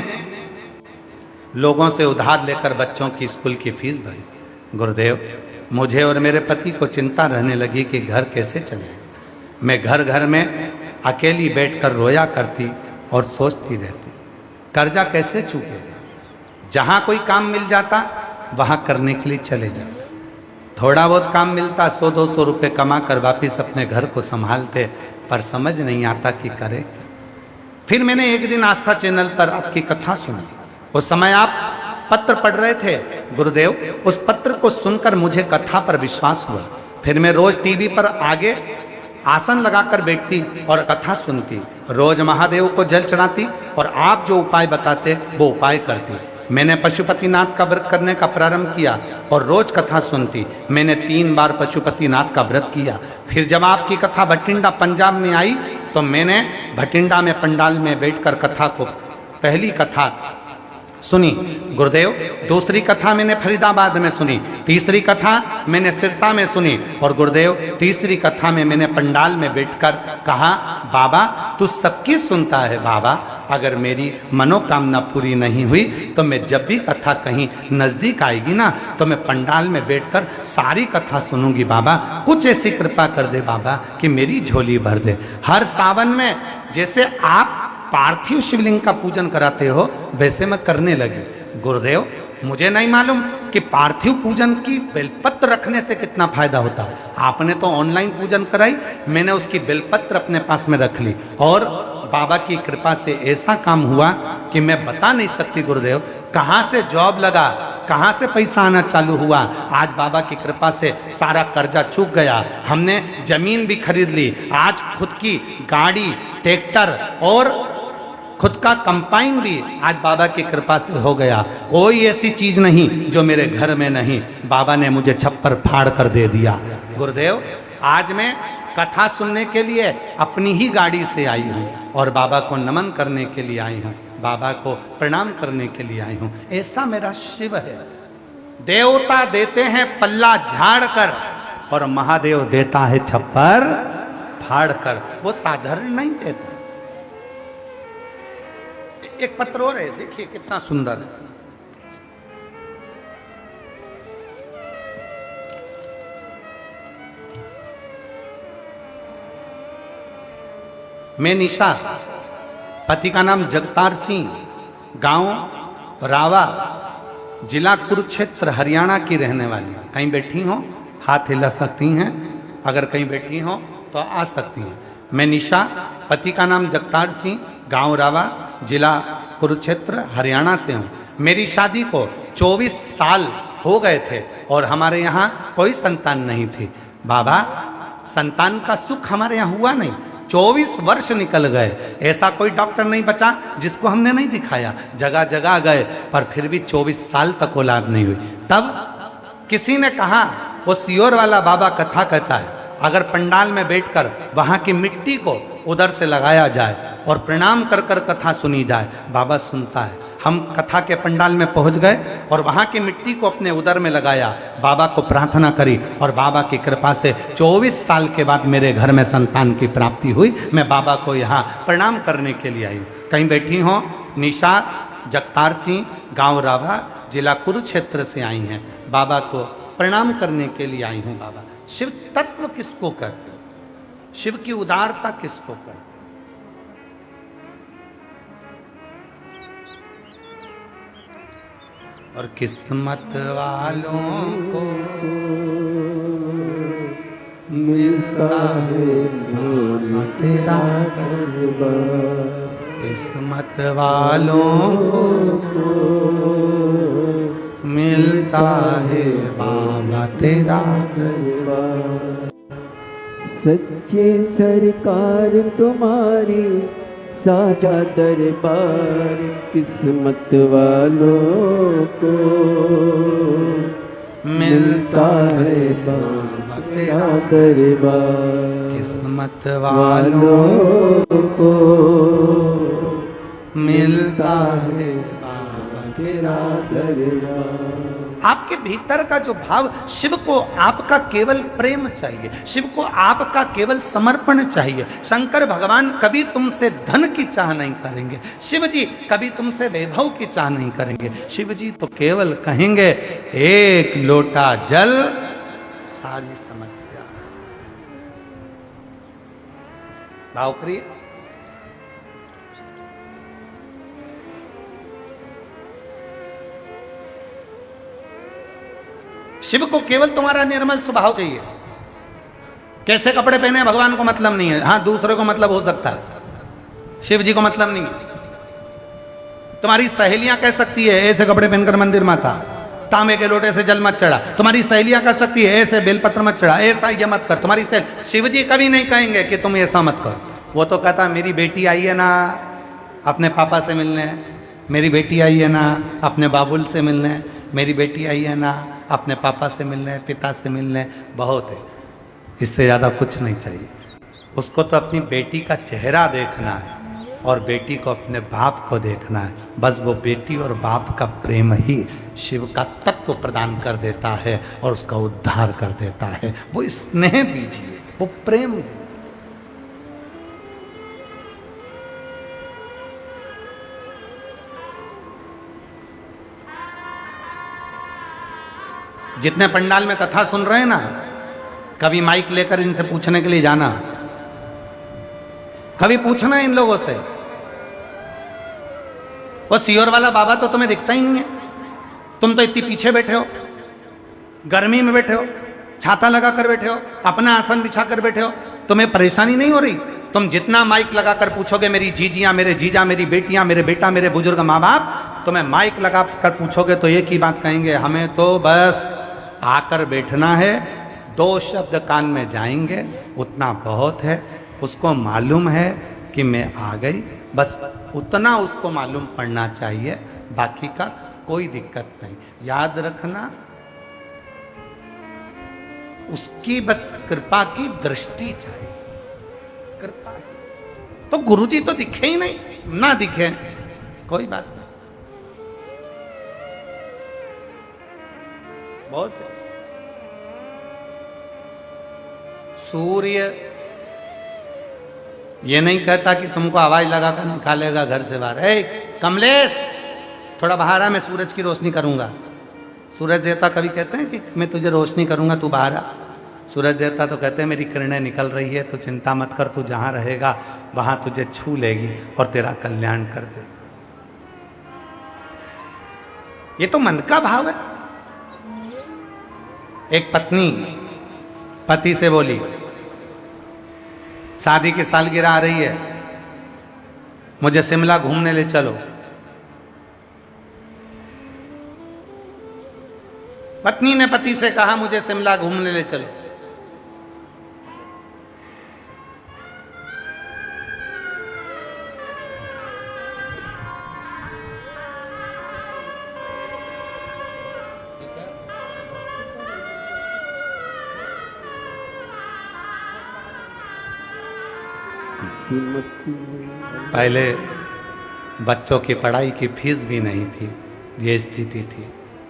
लोगों से उधार लेकर बच्चों की स्कूल की फीस भरी। गुरुदेव, मुझे और मेरे पति को चिंता रहने लगी कि घर कैसे चले। मैं घर घर में अकेली बैठकर रोया करती और सोचती रहती, कर्जा कैसे चूकेगा। जहाँ कोई काम मिल जाता वहाँ करने के लिए चले जाते। थोड़ा बहुत काम मिलता, 100-200 रुपये कमा कर वापिस अपने घर को संभालते, पर समझ नहीं आता कि करें क्या। फिर मैंने एक दिन आस्था चैनल पर आपकी कथा सुनी। उस समय आप पत्र पढ़ रहे थे गुरुदेव। उस पत्र को सुनकर मुझे कथा पर विश्वास हुआ। फिर मैं रोज टीवी पर आगे आसन लगाकर बैठती और कथा सुनती। रोज महादेव को जल चढ़ाती और आप जो उपाय बताते वो उपाय करती। मैंने पशुपतिनाथ का व्रत करने का प्रारंभ किया और रोज कथा सुनती। मैंने 3 बार पशुपतिनाथ का व्रत किया। फिर जब आपकी कथा भटिंडा पंजाब में आई तो मैंने भटिंडा में पंडाल में बैठकर कथा को पहली कथा सुनी गुरुदेव। दूसरी कथा मैंने फरीदाबाद में सुनी। तीसरी कथा मैंने सिरसा में सुनी और गुरुदेव तीसरी कथा में मैंने पंडाल में बैठकर कहा, बाबा तू सबकी सुनता है बाबा, अगर मेरी मनोकामना पूरी नहीं हुई तो मैं जब भी कथा कहीं नज़दीक आएगी ना तो मैं पंडाल में बैठकर सारी कथा सुनूंगी बाबा। कुछ ऐसी कृपा कर दे बाबा कि मेरी झोली भर दे। हर सावन में जैसे आप पार्थिव शिवलिंग का पूजन कराते हो वैसे मैं करने लगी। गुरुदेव मुझे नहीं मालूम कि पार्थिव पूजन की बेलपत्र रखने से कितना फायदा होता। आपने तो ऑनलाइन पूजन कराई, मैंने उसकी बेलपत्र अपने पास में रख ली और बाबा की कृपा से ऐसा काम हुआ कि मैं बता नहीं सकती गुरुदेव। कहाँ से जॉब लगा, कहाँ से पैसा आना चालू हुआ। आज बाबा की कृपा से सारा कर्जा चूक गया। हमने जमीन भी खरीद ली। आज खुद की गाड़ी, ट्रैक्टर और खुद का कंपाइन भी आज बाबा की कृपा से हो गया। कोई ऐसी चीज नहीं जो मेरे घर में नहीं, बाबा ने मुझे छप्पर फाड़ कर दे दिया। गुरुदेव आज मैं कथा सुनने के लिए अपनी ही गाड़ी से आई हूँ और बाबा को नमन करने के लिए आई हूँ, बाबा को प्रणाम करने के लिए आई हूँ। ऐसा मेरा शिव है। देवता देते हैं पल्ला झाड़ कर और महादेव देता है छप्पर फाड़ कर। वो साधारण नहीं देता। एक पत्र और है, देखिए कितना सुंदर है। मैं निशा, पति का नाम जगतार सिंह, गांव रावा, जिला कुरुक्षेत्र, हरियाणा की रहने वाली। कहीं बैठी हो हाथ हिला सकती हैं, अगर कहीं बैठी हो तो आ सकती हैं। मैं निशा, पति का नाम जगतार सिंह, गांव रावा, जिला कुरुक्षेत्र, हरियाणा से हूँ। मेरी शादी को 24 साल हो गए थे और हमारे यहाँ कोई संतान नहीं थी। बाबा संतान का सुख हमारे यहाँ हुआ नहीं। 24 वर्ष निकल गए, ऐसा कोई डॉक्टर नहीं बचा जिसको हमने नहीं दिखाया। जगह जगह गए पर फिर भी 24 साल तक औलाद नहीं हुई। तब किसी ने कहा, वो सियोर वाला बाबा कथा कहता है, अगर पंडाल में बैठकर वहाँ की मिट्टी को उधर से लगाया जाए और प्रणाम कर कर कथा सुनी जाए, बाबा सुनता है। हम कथा के पंडाल में पहुंच गए और वहाँ की मिट्टी को अपने उदर में लगाया, बाबा को प्रार्थना करी और बाबा की कृपा से 24 साल के बाद मेरे घर में संतान की प्राप्ति हुई। मैं बाबा को यहाँ प्रणाम करने के लिए आई हूँ। कहीं बैठी हो, निशा जगतार सिंह, गाँव राभा, जिला कुरुक्षेत्र से आई हैं। बाबा को प्रणाम करने के लिए आई हूँ। बाबा शिव तत्व किसको कहते हो, शिव की उदारता किसको कहते हो? और किस्मत वालों को मिलता है भोले तेरा दरबार। किस्मत वालों को मिलता है बाबा तेरा दरबार। सच्चे सरकार तुम्हारी साचा दरबार, किस्मत वालों को मिलता है बाबा तेरा दरबार। किस्मत वालों को मिलता है बाबा तेरा दरबार। आपके भीतर का जो भाव, शिव को आपका केवल प्रेम चाहिए, शिव को आपका केवल समर्पण चाहिए। शंकर भगवान कभी तुमसे धन की चाह नहीं करेंगे, शिव जी कभी तुमसे वैभव की चाह नहीं करेंगे। शिव जी तो केवल कहेंगे, एक लोटा जल सारी समस्या। भाव करिए। शिव को केवल तुम्हारा निर्मल स्वभाव चाहिए। कैसे कपड़े पहने भगवान को मतलब नहीं है। हाँ, दूसरे को मतलब हो सकता है, शिव जी को मतलब नहीं है। तुम्हारी सहेलियां कह सकती है ऐसे कपड़े पहनकर मंदिर मत आ, तांबे के लोटे से जल मत चढ़ा। तुम्हारी सहेलियां कह सकती है ऐसे बेलपत्र मत चढ़ा, ऐसा ये मत कर। तुम्हारी सहेली, शिव जी कभी नहीं कहेंगे कि तुम ऐसा मत करो। वो तो कहता मेरी बेटी आई है ना अपने पापा से मिलने, मेरी बेटी आई है ना अपने बाबुल से मिलने, मेरी बेटी आई है ना अपने पापा से मिलने, पिता से मिलने, बहुत है, इससे ज़्यादा कुछ नहीं चाहिए। उसको तो अपनी बेटी का चेहरा देखना है और बेटी को अपने बाप को देखना है। बस वो बेटी और बाप का प्रेम ही शिव का तत्व प्रदान कर देता है और उसका उद्धार कर देता है। वो स्नेह दीजिए, वो प्रेम दीजिए। जितने पंडाल में कथा सुन रहे हैं ना, कभी माइक लेकर इनसे पूछने के लिए जाना, कभी पूछना इन लोगों से, वो सियोर वाला बाबा तो तुम्हें दिखता ही नहीं है। तुम तो इतनी पीछे बैठे हो, गर्मी में बैठे हो, छाता लगा कर बैठे हो, अपना आसन बिछा कर बैठे हो, तुम्हें परेशानी नहीं हो रही? तुम जितना माइक लगा कर पूछोगे मेरी जीजियां, मेरे जीजा, मेरी बेटियां, मेरे बेटा, मेरे बुजुर्ग माँ बाप, तुम्हें माइक लगा कर पूछोगे तो एक ही बात कहेंगे, हमें तो बस आकर बैठना है, 2 शब्द कान में जाएंगे, उतना बहुत है। उसको मालूम है कि मैं आ गई, बस उतना उसको मालूम पड़ना चाहिए, बाकी का कोई दिक्कत नहीं। याद रखना, उसकी बस कृपा की दृष्टि चाहिए, कृपा। तो गुरुजी तो दिखे ही नहीं, ना दिखे कोई बात नहीं, बहुत है। सूर्य ये नहीं कहता कि तुमको आवाज लगाकर निकालेगा घर से बाहर, ए कमलेश थोड़ा बाहर आ, मैं सूरज की रोशनी करूंगा। सूरज देवता कभी कहते हैं कि मैं तुझे रोशनी करूंगा, तू बाहर आ। सूरज देवता तो कहते हैं मेरी किरणें निकल रही है, तो चिंता मत कर, तू जहां रहेगा वहां तुझे छू लेगी और तेरा कल्याण कर दे। ये तो मन का भाव है। एक पत्नी पति से बोली, शादी की सालगिरह आ रही है, मुझे शिमला घूमने ले चलो। पत्नी ने पति से कहा मुझे शिमला घूमने ले चलो। पहले बच्चों की पढ़ाई की फीस भी नहीं थी, ये स्थिति थी।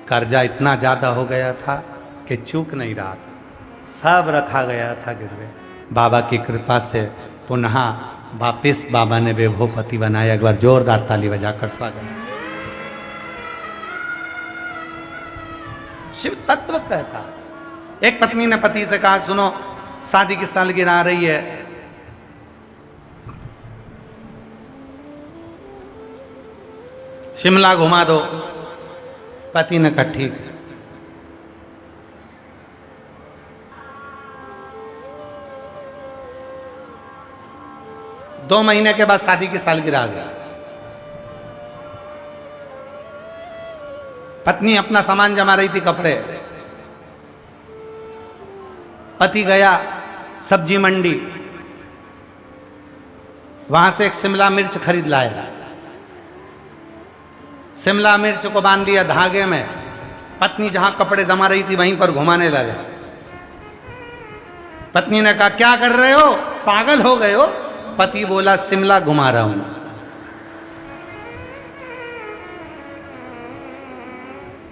कर्जा इतना ज़्यादा हो गया था कि चूक नहीं रहा था, सब रखा गया था गिरवे। बाबा की कृपा से पुनः वापिस बाबा ने वैभवपति बनाया। एक बार जोरदार ताली बजाकर स्वागत। शिव तत्व कहता। एक पत्नी ने पति से कहा, सुनो शादी की सालगिरह आ रही है, शिमला घुमा दो। पति ने कहा ठीक है। दो महीने के बाद शादी की सालगिरह आ गई। पत्नी अपना सामान जमा रही थी, कपड़े। पति गया सब्जी मंडी, वहां से एक शिमला मिर्च खरीद लाया। शिमला मिर्च को बांध दिया धागे में, पत्नी जहां कपड़े जमा रही थी वहीं पर घुमाने लगा। पत्नी ने कहा क्या कर रहे हो, पागल हो गए हो? पति बोला शिमला घुमा रहा हूं।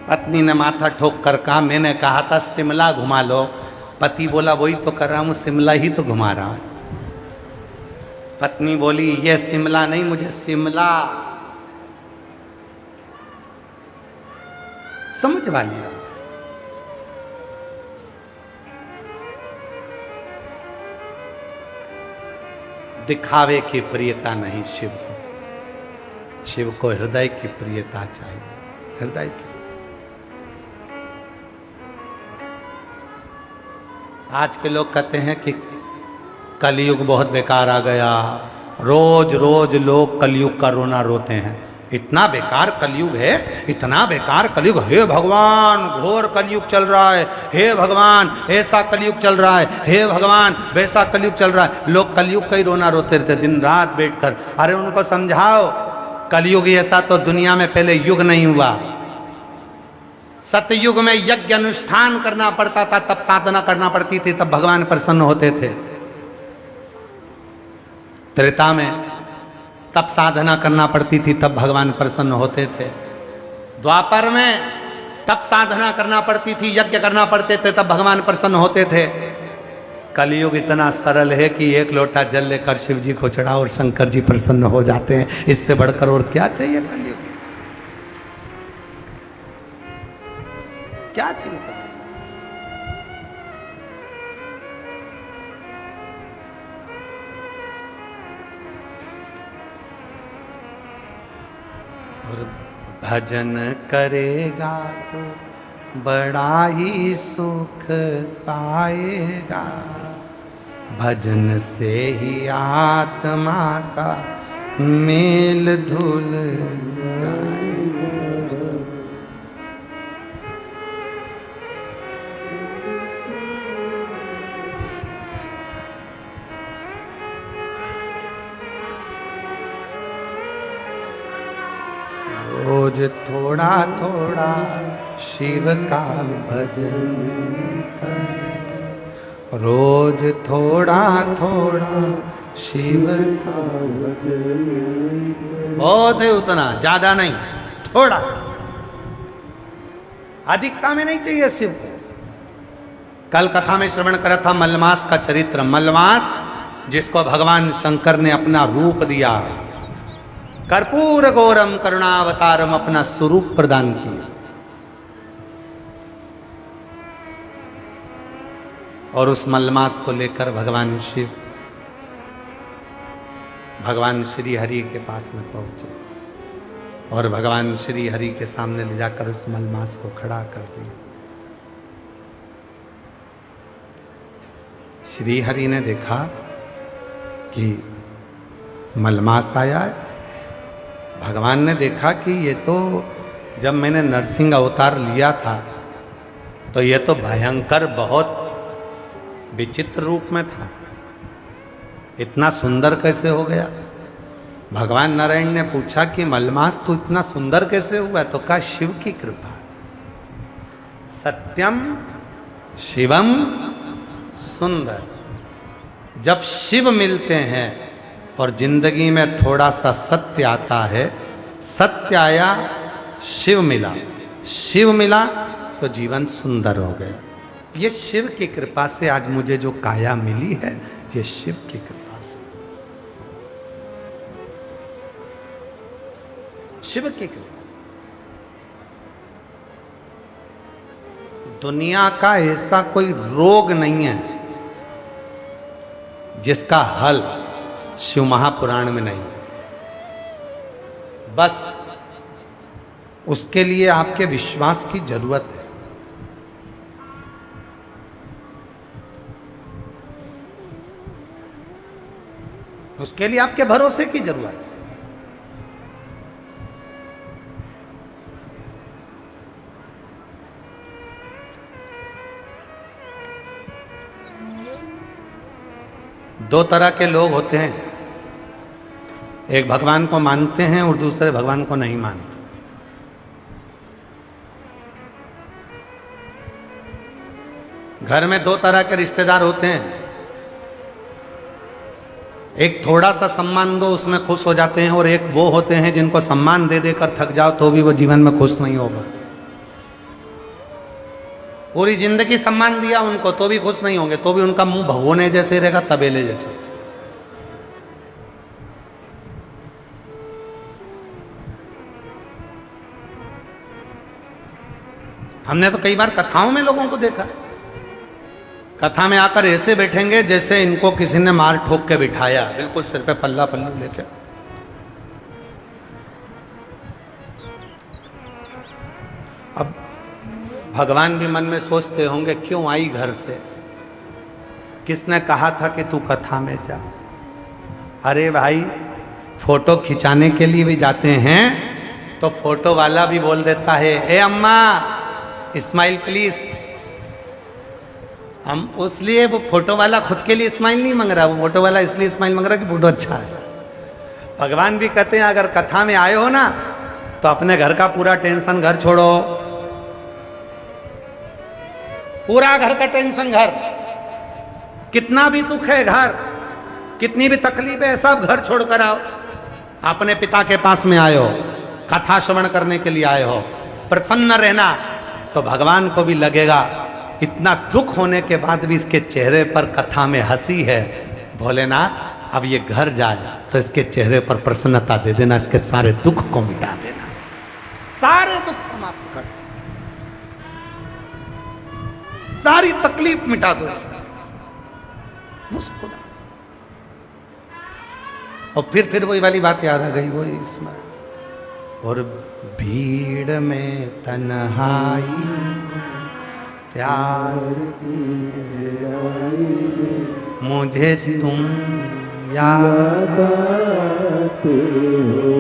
पत्नी ने माथा ठोक कर कहा मैंने कहा था शिमला घुमा लो। पति बोला वही तो कर रहा हूं, शिमला ही तो घुमा रहा हूं। पत्नी बोली ये शिमला नहीं, मुझे शिमला समझ वाली। दिखावे की प्रियता नहीं शिव को। शिव को हृदय की प्रियता चाहिए, हृदय की। आज के लोग कहते हैं कि कलयुग बहुत बेकार आ गया, रोज रोज लोग कलयुग का रोना रोते हैं। इतना बेकार कलयुग है, इतना बेकार कलयुग, हे भगवान घोर कलयुग चल रहा है, हे भगवान ऐसा कलयुग चल रहा है, हे भगवान वैसा कलयुग चल रहा है। लोग कलयुग का ही रोना रोते रहते दिन रात बैठकर। अरे उनको समझाओ, कलयुग ऐसा तो दुनिया में पहले युग नहीं हुआ। सतयुग में यज्ञ अनुष्ठान करना पड़ता था, तब साधना करना पड़ती थी, तब भगवान प्रसन्न होते थे। त्रेता में तब साधना करना पड़ती थी, तब भगवान प्रसन्न होते थे। द्वापर में तब साधना करना पड़ती थी, यज्ञ करना पड़ते थे, तब भगवान प्रसन्न होते थे। कलयुग इतना सरल है कि एक लोटा जल लेकर शिव जी को चढ़ाओ और शंकर जी प्रसन्न हो जाते हैं। इससे बढ़कर और क्या चाहिए कलयुग? क्या चाहिए? और भजन करेगा तो बड़ा ही सुख पाएगा, भजन से ही आत्मा का मेल धुल जाएगा। रोज थोड़ा थोड़ा शिव का भजन कर, रोज थोड़ा थोड़ा शिव का भजन। बहुत है उतना, ज्यादा नहीं, थोड़ा। अधिकता में नहीं चाहिए शिव को। कल कथा में श्रवण करा था मलमास का चरित्र। मलमास जिसको भगवान शंकर ने अपना रूप दिया, कर्पूर गौरम करुणावतारम, अपना स्वरूप प्रदान किया। और उस मलमास को लेकर भगवान शिव भगवान श्री हरि के पास में पहुंचे और भगवान श्री हरि के सामने ले जाकर उस मलमास को खड़ा कर दिया। श्री हरि ने देखा कि मलमास आया है। भगवान ने देखा कि ये तो जब मैंने नरसिंह अवतार लिया था तो ये तो भयंकर बहुत विचित्र रूप में था, इतना सुंदर कैसे हो गया? भगवान नारायण ने पूछा कि मलमास तू इतना सुंदर कैसे हुआ? तो कहा शिव की कृपा। सत्यम शिवम सुंदर। जब शिव मिलते हैं और जिंदगी में थोड़ा सा सत्य आता है, सत्य आया, शिव मिला, शिव मिला तो जीवन सुंदर हो गया। ये शिव की कृपा से आज मुझे जो काया मिली है, ये शिव की कृपा से, शिव की कृपा से। दुनिया का ऐसा कोई रोग नहीं है जिसका हल शिव महापुराण में नहीं। बस उसके लिए आपके विश्वास की जरूरत है। उसके लिए आपके भरोसे की जरूरत है। दो तरह के लोग होते हैं, एक भगवान को मानते हैं और दूसरे भगवान को नहीं मानते। घर में दो तरह के रिश्तेदार होते हैं, एक थोड़ा सा सम्मान दो उसमें खुश हो जाते हैं, और एक वो होते हैं जिनको सम्मान दे देकर थक जाओ तो भी वो जीवन में खुश नहीं होगा। पूरी जिंदगी सम्मान दिया उनको तो भी खुश नहीं होंगे, तो भी उनका मुंह भगोने जैसे रहेगा, तबेले जैसे। हमने तो कई बार कथाओं में लोगों को देखा, कथा में आकर ऐसे बैठेंगे जैसे इनको किसी ने मार ठोक के बिठाया, बिल्कुल सिर पे पल्ला पल्लू लेके। अब भगवान भी मन में सोचते होंगे क्यों आई घर से, किसने कहा था कि तू कथा में जा। अरे भाई, फोटो खिंचाने के लिए भी जाते हैं तो फोटो वाला भी बोल देता है, ए अम्मा स्माइल प्लीज। हम उसलिए वो फोटो वाला खुद के लिए स्माइल नहीं मांग रहा, वो फोटो वाला इसलिए स्माइल मांग रहा कि फोटो अच्छा है। भगवान भी कहते हैं अगर कथा में आए हो ना तो अपने घर का पूरा टेंशन घर छोड़ो, पूरा घर का टेंशन घर, कितना भी दुख है घर, कितनी भी तकलीफ है, सब घर छोड़ कर आओ। अपने पिता के पास में आए हो, कथा श्रवण करने के लिए आए हो, प्रसन्न रहना। तो भगवान को भी लगेगा इतना दुख होने के बाद भी इसके चेहरे पर कथा में हंसी है, भोलेनाथ अब ये घर जाए तो इसके चेहरे पर प्रसन्नता दे देना, इसके सारे दुख को मिटा देना, सारे दुख समाप्त कर दो, सारी तकलीफ मिटा दो इसमें, मुस्कुरा। और फिर वही वाली बात याद आ गई, वही इसमें, और भीड़ में तन्हाई प्यास मुझे तुम याद आते हो,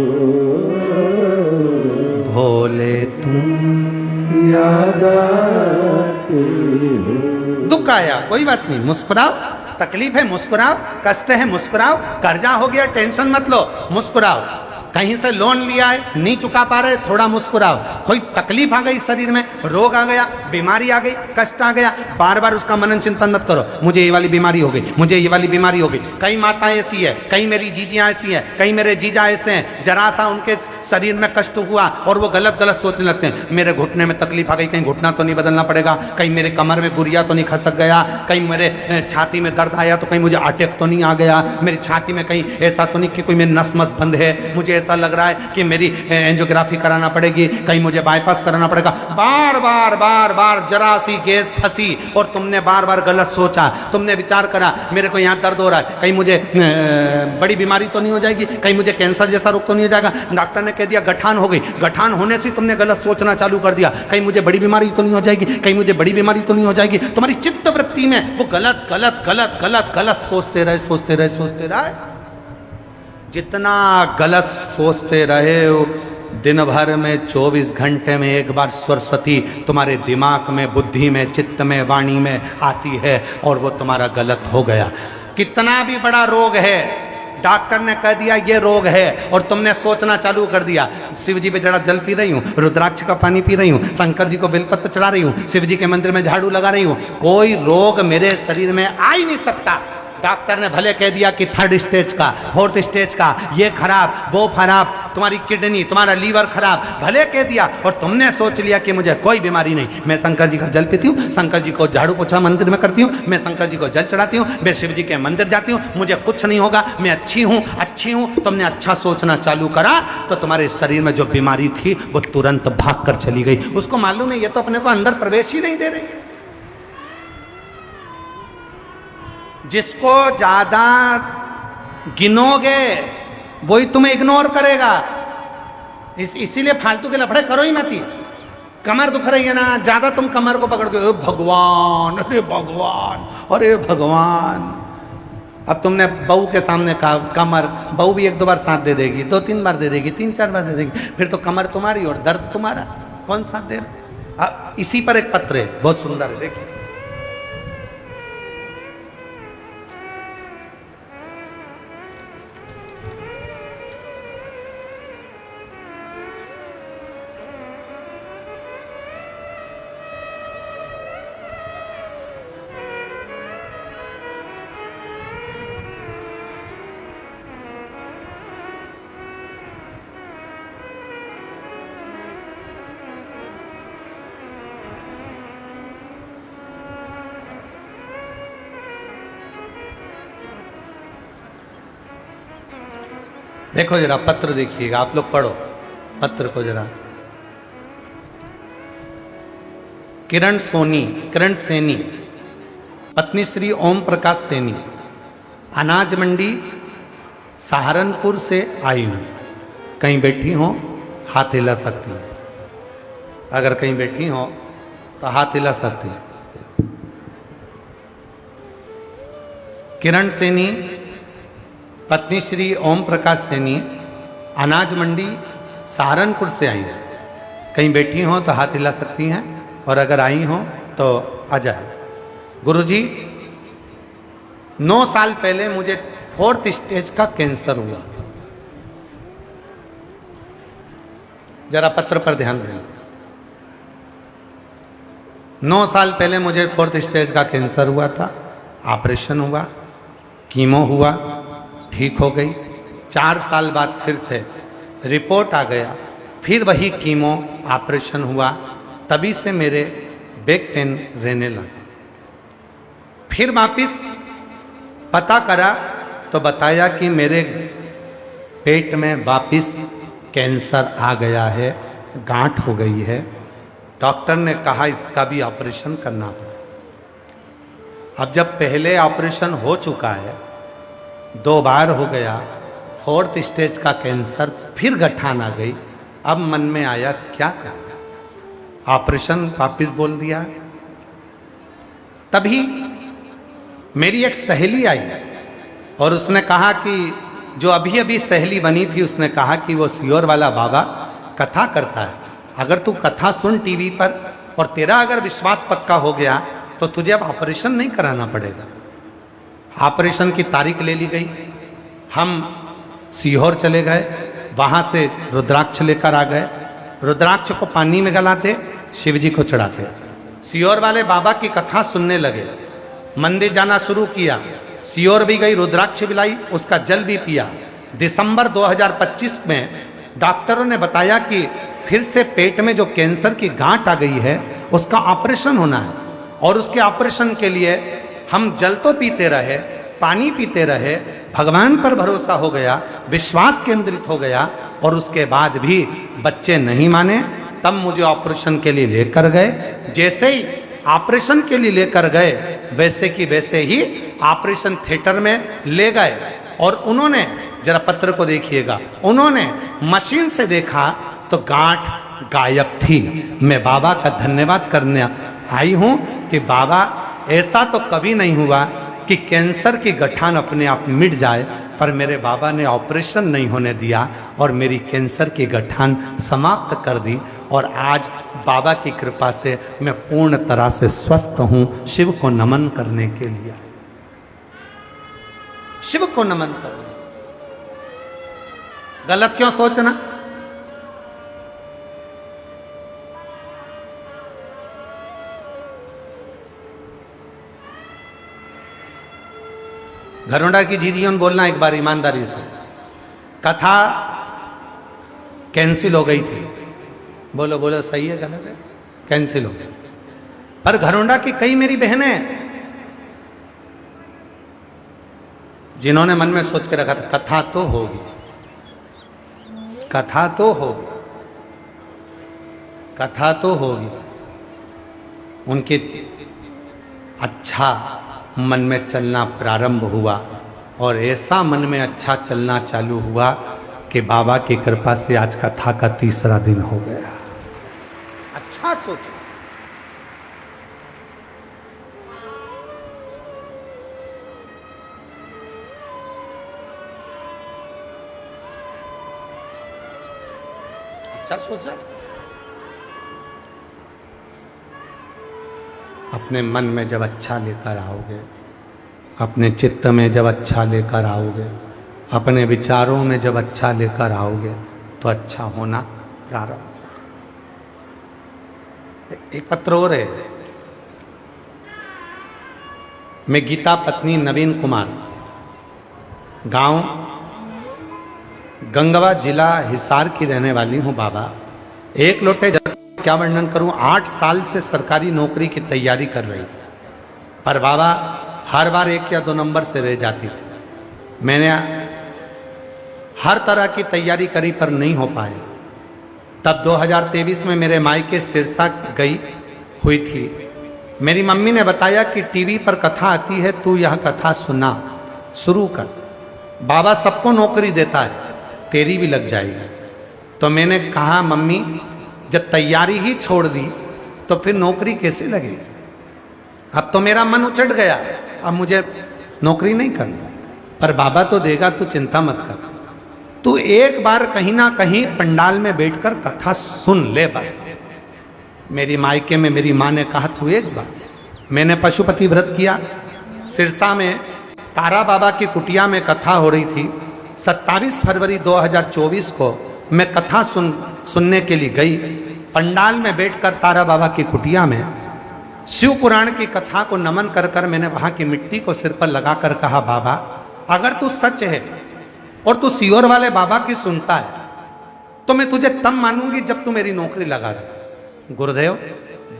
भोले तुम याद आते हो। दुख आया कोई बात नहीं, मुस्कुराओ, तकलीफ है मुस्कुराओ, कष्ट है मुस्कुराओ, कर्जा हो गया टेंशन मत लो, मुस्कुराओ। कहीं से लोन लिया है नहीं चुका पा रहे, थोड़ा मुस्कुराओ। कोई तकलीफ आ गई शरीर में, रोग आ गया, बीमारी आ गई, कष्ट आ गया, बार बार उसका मनन चिंतन मत करो, मुझे ये वाली बीमारी हो गई, मुझे ये वाली बीमारी हो गई। कई माताएं ऐसी है, कई मेरी जीजियां ऐसी हैं, कई मेरे जीजा ऐसे हैं, जरा सा उनके शरीर में कष्ट हुआ और वो गलत गलत सोचने लगते हैं, मेरे घुटने में तकलीफ आ गई, कहीं घुटना तो नहीं बदलना पड़ेगा, कहीं मेरे कमर में गुरिया तो नहीं खसक गया, कहीं मेरे छाती में दर्द आया तो कहीं मुझे अटैक तो नहीं आ गया, मेरी छाती में कहीं ऐसा तो नहीं कि कोई मेरी नस मस बंद है, मुझे ऐसा लग रहा है कि मेरी एंजियोग्राफी कराना पड़ेगी, कहीं मुझे बाईपास कराना पड़ेगा। बार बार बार बार जरा सी गैस फंसी और तुमने बार बार गलत सोचा, तुमने विचार करा मेरे को यहाँ दर्द हो रहा है, कहीं मुझे बड़ी बीमारी तो नहीं हो जाएगी, कहीं मुझे कैंसर जैसा रोग तो नहीं हो जाएगा, डॉक्टर ने कह दिया गठान हो गई, गठान होने से तुमने गलत सोचना चालू कर दिया, कहीं मुझे बड़ी बीमारी तो नहीं हो जाएगी, कहीं मुझे बड़ी बीमारी तो नहीं हो जाएगी। तुम्हारी चित्त वृत्ति में वो गलत गलत गलत गलत गलत सोचते रहे सोचते रहे सोचते रहे। जितना गलत सोचते रहे हो, दिन भर में 24 घंटे में एक बार सरस्वती तुम्हारे दिमाग में, बुद्धि में, चित्त में, वाणी में आती है और वो तुम्हारा गलत हो गया। कितना भी बड़ा रोग है, डॉक्टर ने कह दिया ये रोग है और तुमने सोचना चालू कर दिया, शिव जी पे जरा जल पी रही हूँ, रुद्राक्ष का पानी पी रही हूँ, शंकर जी को बेलपत्र चढ़ा रही हूँ, शिव जी के मंदिर में झाड़ू लगा रही हूँ, कोई रोग मेरे शरीर में आ ही नहीं सकता। डॉक्टर ने भले कह दिया कि 3rd स्टेज का, 4th स्टेज का, ये खराब, वो खराब, तुम्हारी किडनी, तुम्हारा लीवर खराब, भले कह दिया और तुमने सोच लिया कि मुझे कोई बीमारी नहीं, मैं शंकर जी का जल पीती हूँ, शंकर जी को झाड़ू पोछा मंदिर में करती हूँ, मैं शंकर जी को जल चढ़ाती हूँ, मैं शिव जी के मंदिर जाती हूँ, मुझे कुछ नहीं होगा, मैं अच्छी हूँ अच्छी हूँ। तुमने अच्छा सोचना चालू करा तो तुम्हारे शरीर में जो बीमारी थी वो तुरंत भाग कर चली गई। उसको मालूम है ये तो अपने को अंदर प्रवेश ही नहीं दे रही। जिसको ज्यादा गिनोगे वही तुम्हें इग्नोर करेगा, इसीलिए फालतू के लफड़े करो ही मत। कमर दुख रही है ना, ज्यादा तुम कमर को पकड़ के भगवान, अरे भगवान, अरे भगवान। अब तुमने बहू के सामने कहा कमर, बहू भी 1-2 बार साथ दे देगी, 2-3 बार दे देगी, 3-4 बार दे देगी, फिर तो कमर तुम्हारी और दर्द तुम्हारा, कौन साथ दे रहा? इसी पर एक पत्र है, बहुत सुंदर है, देखिए। देखो जरा पत्र देखिएगा, आप लोग पढ़ो पत्र को जरा। किरण सैनी पत्नी श्री ओम प्रकाश सैनी, अनाज मंडी सहारनपुर से आई हूँ। कहीं बैठी हो हाथ हिला सकती है, अगर कहीं बैठी हो तो हाथ हिला सकती है। किरण सैनी, पत्नी श्री ओम प्रकाश सैनी, अनाज मंडी सहारनपुर से आई हैं। कहीं बैठी हो तो हाथ हिला सकती हैं, और अगर आई हो तो आ जाए। गुरुजी, 9 साल पहले मुझे 4th स्टेज का कैंसर हुआ। जरा पत्र पर ध्यान देना। 9 साल पहले मुझे 4th स्टेज का कैंसर हुआ था। ऑपरेशन हुआ, कीमो हुआ, ठीक हो गई। 4 साल बाद फिर से रिपोर्ट आ गया, फिर वही कीमो ऑपरेशन हुआ। तभी से मेरे बैक पेन रहने लगा। फिर वापिस पता करा तो बताया कि मेरे पेट में वापिस कैंसर आ गया है, गांठ हो गई है। डॉक्टर ने कहा इसका भी ऑपरेशन करना पड़ा। अब जब पहले ऑपरेशन हो चुका है, 2 बार हो गया, 4th स्टेज का कैंसर, फिर गठान आ गई। अब मन में आया क्या करना, ऑपरेशन वापिस बोल दिया। तभी मेरी एक सहेली आई और उसने कहा कि जो अभी अभी सहेली बनी थी, उसने कहा कि वो सियोर वाला बाबा कथा करता है, अगर तू कथा सुन टीवी पर और तेरा अगर विश्वास पक्का हो गया तो तुझे अब ऑपरेशन नहीं कराना पड़ेगा। ऑपरेशन की तारीख ले ली गई। हम सीहोर चले गए, वहाँ से रुद्राक्ष लेकर आ गए। रुद्राक्ष को पानी में गलाते, शिव जी को चढ़ाते। सीहोर वाले बाबा की कथा सुनने लगे, मंदिर जाना शुरू किया। सीहोर भी गई, रुद्राक्ष भी लाई, उसका जल भी पिया। दिसंबर 2025 में डॉक्टरों ने बताया कि फिर से पेट में जो कैंसर की गांठ आ गई है उसका ऑपरेशन होना है। और उसके ऑपरेशन के लिए हम जल तो पीते रहे, पानी पीते रहे, भगवान पर भरोसा हो गया, विश्वास केंद्रित हो गया, और उसके बाद भी बच्चे नहीं माने। तब मुझे ऑपरेशन के लिए लेकर गए। जैसे ही ऑपरेशन के लिए लेकर गए, वैसे की वैसे ही ऑपरेशन थिएटर में ले गए। और उन्होंने, जरा पत्र को देखिएगा, उन्होंने मशीन से देखा तो गांठ गायब थी। मैं बाबा का धन्यवाद करने आई हूं कि बाबा, ऐसा तो कभी नहीं हुआ कि कैंसर की गठान अपने आप मिट जाए, पर मेरे बाबा ने ऑपरेशन नहीं होने दिया और मेरी कैंसर की गठान समाप्त कर दी। और आज बाबा की कृपा से मैं पूर्ण तरह से स्वस्थ हूं। शिव को नमन करने के लिए, शिव को नमन करने। गलत क्यों सोचना? घरोंडा की जीजियों बोलना एक बार ईमानदारी से, कथा कैंसिल हो गई थी। बोलो बोलो, सही है गलत है? कैंसिल हो गई। पर घरोंडा की कई मेरी बहनें जिन्होंने मन में सोच के रखा था कथा तो होगी, कथा तो होगी, कथा तो होगी, उनके अच्छा मन में चलना प्रारंभ हुआ। और ऐसा मन में अच्छा चलना चालू हुआ कि बाबा की कृपा से आज कथा का 3रा दिन हो गया। अच्छा सोचो। अच्छा सोचा। अपने मन में जब अच्छा लेकर आओगे, अपने चित्त में जब अच्छा लेकर आओगे, अपने विचारों में जब अच्छा लेकर आओगे तो अच्छा होना प्रारंभ। एक पत्र और है। मैं गीता पत्नी नवीन कुमार, गांव गंगवा, जिला हिसार की रहने वाली हूं। बाबा, एक लोटे जल क्या वर्णन करूं। 8 साल से सरकारी नौकरी की तैयारी कर रही थी, पर बाबा हर बार 1 या 2 नंबर से रह जाती थी। मैंने हर तरह की तैयारी करी पर नहीं हो पाए। तब 2023 में मेरे मायके सिरसा गई हुई थी मेरी मम्मी ने बताया कि टीवी पर कथा आती है, तू यह कथा सुना, शुरू कर, बाबा सबको नौकरी देता है, तेरी भी लग जाएगी। तो मैंने कहा मम्मी जब तैयारी ही छोड़ दी तो फिर नौकरी कैसे लगेगी? अब तो मेरा मन उचट गया, अब मुझे नौकरी नहीं करनी, पर बाबा तो देगा, तू चिंता मत कर, तू एक बार कहीं ना कहीं पंडाल में बैठकर कथा सुन ले बस। मेरी मायके में मेरी माँ ने कहा तू एक बार। मैंने पशुपति व्रत किया, सिरसा में तारा बाबा की कुटिया में कथा हो रही थी। 27 फरवरी 2024 को मैं कथा सुनने के लिए गई। पंडाल में बैठकर तारा बाबा की कुटिया में शिव पुराण की कथा को नमन कर कर मैंने वहाँ की मिट्टी को सिर पर लगाकर कहा, बाबा अगर तू सच है और तू सीहोर वाले बाबा की सुनता है तो मैं तुझे तब मानूंगी जब तू मेरी नौकरी लगा दे। गुरुदेव,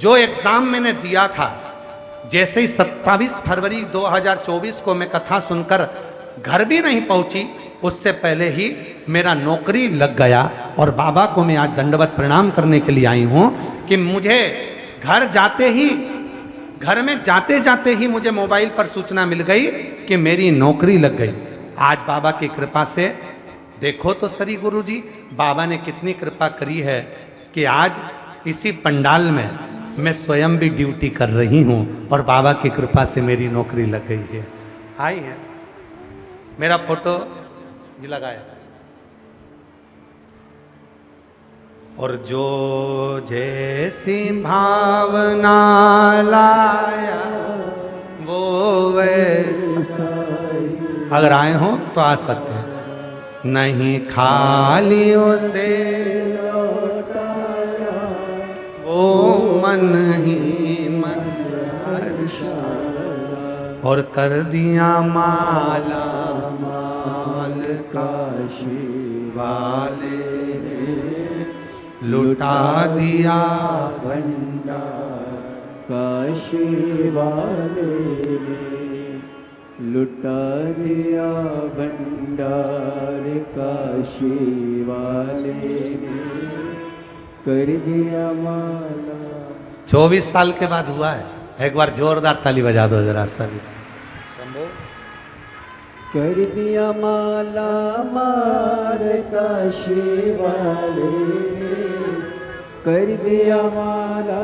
जो एग्जाम मैंने दिया था, जैसे ही 27 फरवरी 2024 को मैं कथा सुनकर घर भी नहीं पहुंची, उससे पहले ही मेरा नौकरी लग गया। और बाबा को मैं आज दंडवत प्रणाम करने के लिए आई हूं कि मुझे घर जाते ही, घर में जाते जाते ही मुझे मोबाइल पर सूचना मिल गई कि मेरी नौकरी लग गई। आज बाबा की कृपा से देखो तो सरी गुरु जी, बाबा ने कितनी कृपा करी है कि आज इसी पंडाल में मैं स्वयं भी ड्यूटी कर रही हूँ और बाबा की कृपा से मेरी नौकरी लग गई है। आई है, मेरा फोटो भी लगाया। और जो जैसी भावना लाया वो वैसा, अगर आए हो तो आ सकते हैं, नहीं खाली उसे वो मन ही मन और कर दिया माला माल काशी वाले ने, लुटा दिया भंडार काशी वाले ने, लुटा दिया भंडार काशी वाले ने, कर दिया माला। 24 साल के बाद हुआ है। एक बार जोरदार ताली बजा दो जरा सभी। कर दिया माला मार काशी वाले ने, कर दिया माला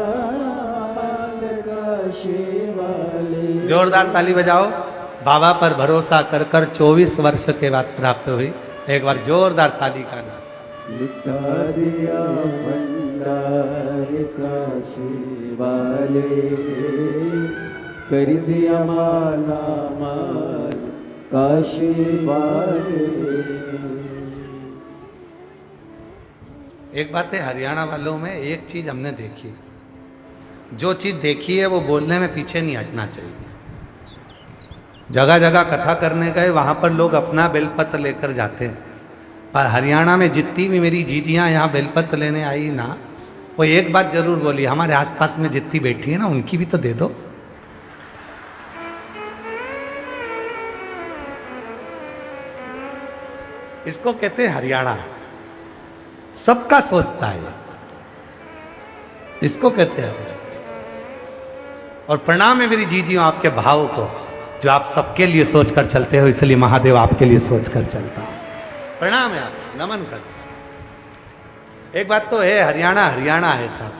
मार काशी वाले। जोरदार ताली बजाओ। बाबा पर भरोसा कर कर 24 वर्ष के बाद प्राप्त हुई। एक बार जोरदार ताली का नाम। लुटा दिया भंडार काशी वाले ने, कर दिया माला माल काशी वाले ने। एक बात है, हरियाणा वालों में एक चीज हमने देखी, जो चीज देखी है वो बोलने में पीछे नहीं हटना चाहिए। जगह जगह कथा करने गए, वहां पर लोग अपना बेलपत्र लेकर जाते हैं, पर हरियाणा में जितनी भी मेरी जीजियाँ यहाँ बेलपत्र लेने आई ना, वो एक बात जरूर बोली, हमारे आसपास में जितनी बैठी है ना उनकी भी तो दे दो। इसको कहते हैं हरियाणा, सबका सोचता है, इसको कहते हैं। और प्रणाम है मेरी जीजियों आपके भाव को, जो आप सबके लिए सोचकर चलते हो, इसलिए महादेव आपके लिए सोचकर चलता हूं। प्रणाम है, आप नमन कर। एक बात तो है, हरियाणा हरियाणा है साहब।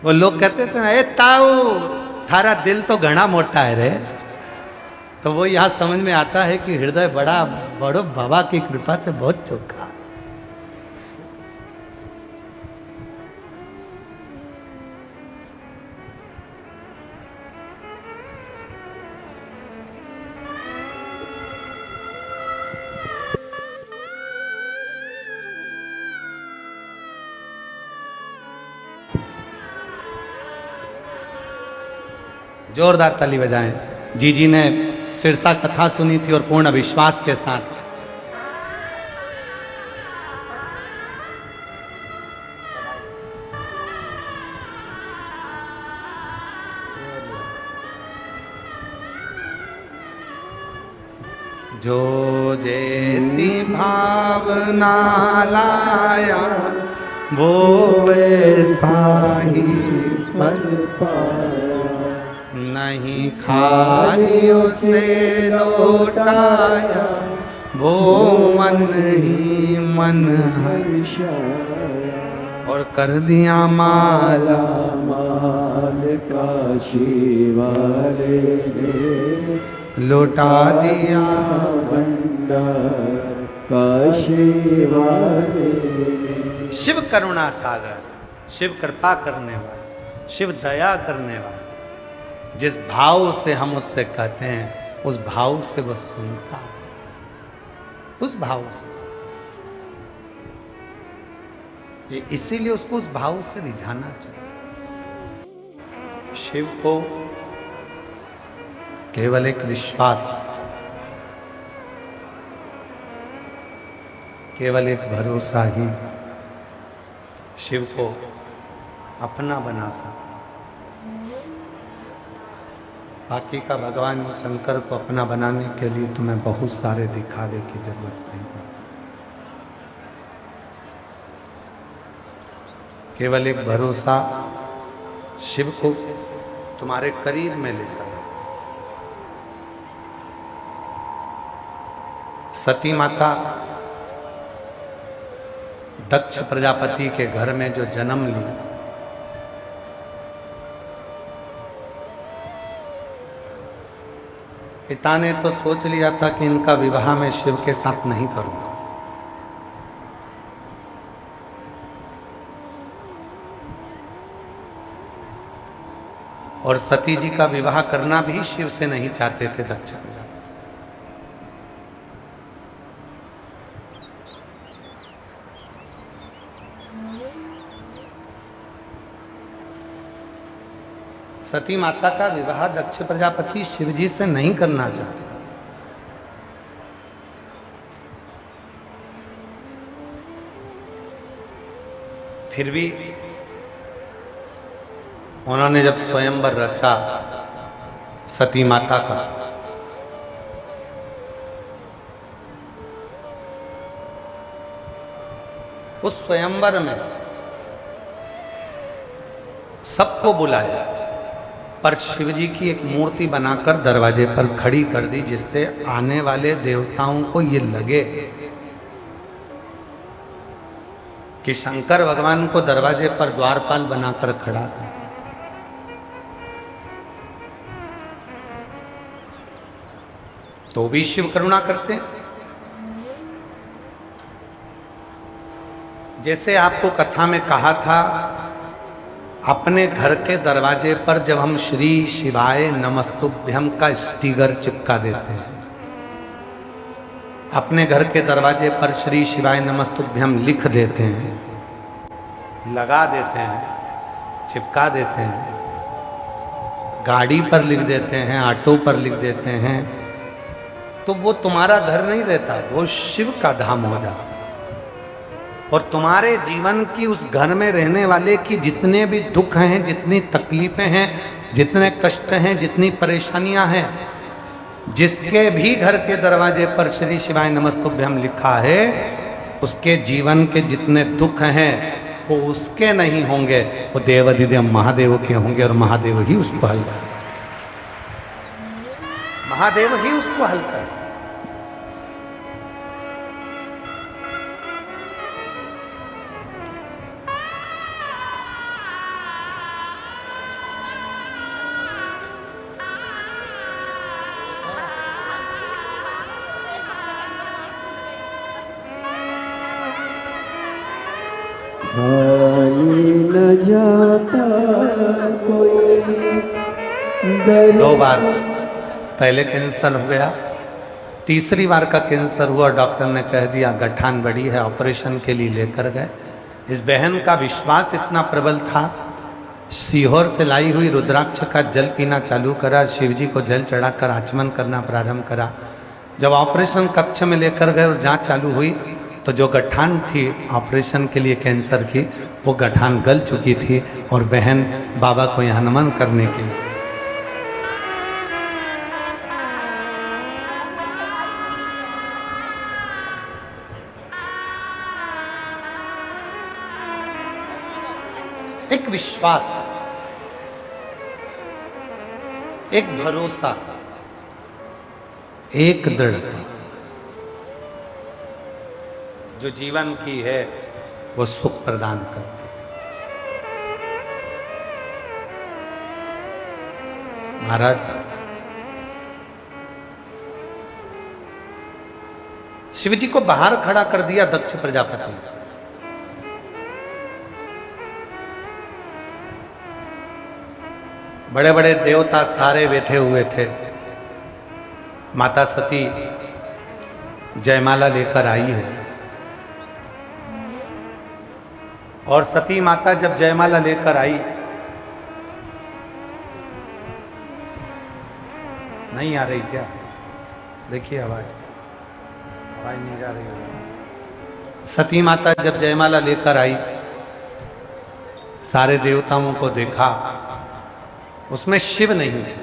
वो लोग कहते थे ना, ए ताऊ थारा दिल तो घना मोटा है रे, तो वो यहां समझ में आता है कि हृदय बड़ा बड़ो बाबा की कृपा से बहुत चौका। जोरदार ताली बजाएं। जीजी ने सिरसा कथा सुनी थी और पूर्ण विश्वास के साथ। जो जैसी भावना लाया वो वैसा ही फल पाया, नहीं खाली उसे लौटाया, वो मन ही मन हर्षाया, और कर दिया माला माल काशी वाले ने, लौटा दिया भंडार काशी वाले ने। शिव करुणा सागर, शिव कृपा करने वाला, शिव दया करने वाला, जिस भाव से हम उससे कहते हैं उस भाव से वो सुनता, उस भाव से। ये इसीलिए उसको उस भाव से रिझाना चाहिए। शिव को केवल एक विश्वास, केवल एक भरोसा ही शिव को अपना बना सकता। बाकी का भगवान शंकर को अपना बनाने के लिए तुम्हें बहुत सारे दिखावे की जरूरत नहीं है। केवल एक भरोसा शिव को तुम्हारे करीब में लेकर। सती माता दक्ष प्रजापति के घर में जो जन्म ली, पिता ने तो सोच लिया था कि इनका विवाह मैं शिव के साथ नहीं करूंगा, और सती जी का विवाह करना भी शिव से नहीं चाहते थे दक्ष प्रजापति। सती माता का विवाह दक्ष प्रजापति शिव जी से नहीं करना चाहते। फिर भी उन्होंने जब स्वयंवर रचा सती माता का, उस स्वयंवर में सबको बुलाया, पर शिव जी की एक मूर्ति बनाकर दरवाजे पर खड़ी कर दी, जिससे आने वाले देवताओं को ये लगे कि शंकर भगवान को दरवाजे पर द्वारपाल बनाकर खड़ा कर। तो भी शिव करुणा करते हैं। जैसे आपको कथा में कहा था, अपने घर के दरवाजे पर जब हम श्री शिवाय नमस्तुभ्यम का स्टिकर चिपका देते हैं, अपने घर के दरवाजे पर श्री शिवाय नमस्तुभ्यम लिख देते हैं, लगा देते हैं, चिपका देते हैं, गाड़ी पर लिख देते हैं, ऑटो पर लिख देते हैं, तो वो तुम्हारा घर नहीं रहता, वो शिव का धाम हो जाता। और तुम्हारे जीवन की उस घर में रहने वाले की जितने भी दुख हैं, जितनी तकलीफें हैं, जितने कष्ट हैं, जितनी परेशानियां हैं, जिसके भी घर के दरवाजे पर श्री शिवाय नमस्तुभ्यम लिखा है, उसके जीवन के जितने दुख हैं वो उसके नहीं होंगे, वो देवाधिदेव महादेव के होंगे, और महादेव ही उसको हल कर, महादेव ही उसको हल कर। खाली न जाता कोई दर। 2 बार पहले कैंसर हो गया, तीसरी बार का कैंसर हुआ, डॉक्टर ने कह दिया गठान बड़ी है, ऑपरेशन के लिए लेकर गए। इस बहन का विश्वास इतना प्रबल था, सीहोर से लाई हुई रुद्राक्ष का जल पीना चालू करा, शिव जी को जल चढ़ाकर आचमन करना प्रारंभ करा। जब ऑपरेशन कक्ष में लेकर गए और जांच चालू हुई, तो जो गठान थी ऑपरेशन के लिए कैंसर की, वो गठान गल चुकी थी, और बहन बाबा को यहाँ नमन करने के लिए एक विश्वास, एक भरोसा, एक दृढ़ता जो जीवन की है वो सुख प्रदान करती है। महाराज, शिव जी को बाहर खड़ा कर दिया दक्ष प्रजापति ने। बड़े बड़े देवता सारे बैठे हुए थे। माता सती जयमाला लेकर आई है और सती माता जब जयमाला लेकर आई, नहीं आ रही क्या? देखिए आवाज नहीं जा रही है। सती माता जब जयमाला लेकर आई, सारे देवताओं को देखा, उसमें शिव नहीं थे।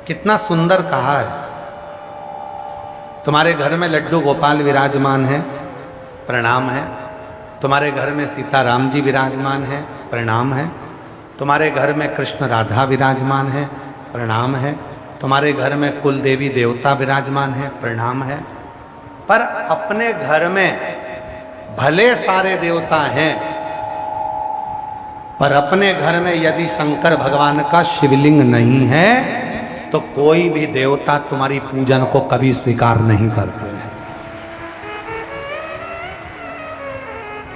कितना सुंदर कहा है, तुम्हारे घर में लड्डू गोपाल विराजमान है, प्रणाम है। तुम्हारे घर में सीताराम जी विराजमान है, प्रणाम है। तुम्हारे घर में कृष्ण राधा विराजमान है, प्रणाम है। तुम्हारे घर में कुल देवी देवता विराजमान है, प्रणाम है। पर अपने घर में भले सारे देवता हैं, पर अपने घर में यदि शंकर भगवान का शिवलिंग नहीं है तो कोई भी देवता तुम्हारी पूजन को कभी स्वीकार नहीं करते हैं।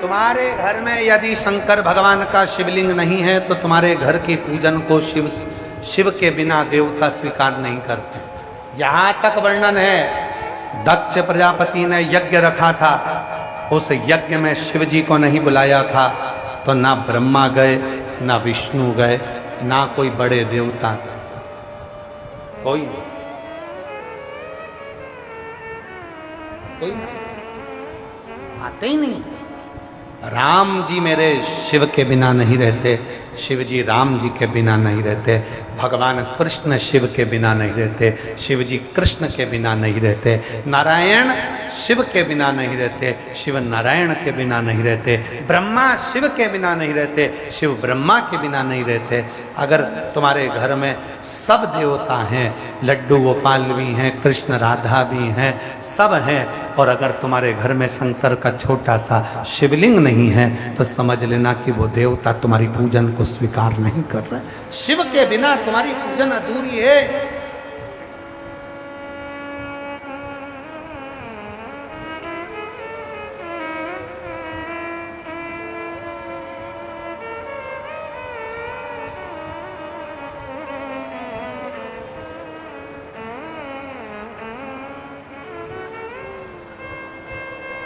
तुम्हारे घर में यदि शंकर भगवान का शिवलिंग नहीं है तो तुम्हारे घर की पूजन को शिव के बिना देवता स्वीकार नहीं करते। यहां तक वर्णन है, दक्ष प्रजापति ने यज्ञ रखा था, उस यज्ञ में शिव जी को नहीं बुलाया था, तो ना ब्रह्मा गए, ना विष्णु गए, ना कोई बड़े देवता, कोई नहीं, कोई नहीं, आते ही नहीं। राम जी मेरे शिव के बिना नहीं रहते, शिव जी राम जी के बिना नहीं रहते, भगवान कृष्ण शिव के बिना नहीं रहते, शिव जी कृष्ण के बिना नहीं रहते, नारायण शिव के बिना नहीं रहते, शिव नारायण के बिना नहीं रहते, ब्रह्मा शिव के बिना नहीं रहते, शिव ब्रह्मा के बिना नहीं रहते। अगर तुम्हारे घर में सब देवता हैं, लड्डू गोपाल भी हैं, कृष्ण राधा भी हैं, सब हैं, और अगर तुम्हारे घर में शंकर का छोटा सा शिवलिंग नहीं है तो समझ लेना कि वो देवता तुम्हारी पूजन को स्वीकार नहीं कर रहे। शिव के बिना तुम्हारी पूजन अधूरी है।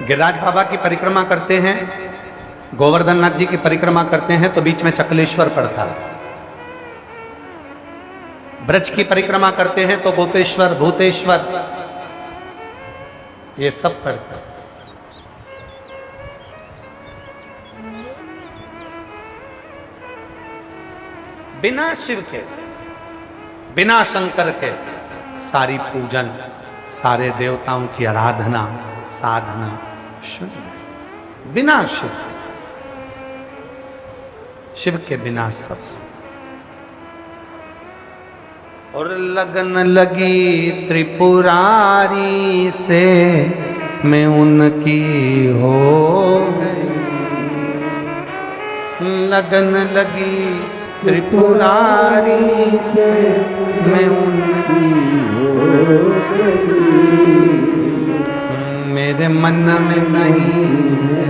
गिरिराज बाबा की परिक्रमा करते हैं, गोवर्धन नाथ जी की परिक्रमा करते हैं तो बीच में चकलेश्वर पड़ता है। ब्रज की परिक्रमा करते हैं तो गोपेश्वर, भूतेश्वर, ये सब पड़ता है। बिना शिव के, बिना शंकर के सारी पूजन, सारे देवताओं की आराधना, साधना शून्य। बिना शिव, शिव के बिना सब। और लगन लगी त्रिपुरारी से मैं उनकी हो गई, लगन लगी त्रिपुरारी से मैं उनकी हो गई। मेरे मन में नहीं है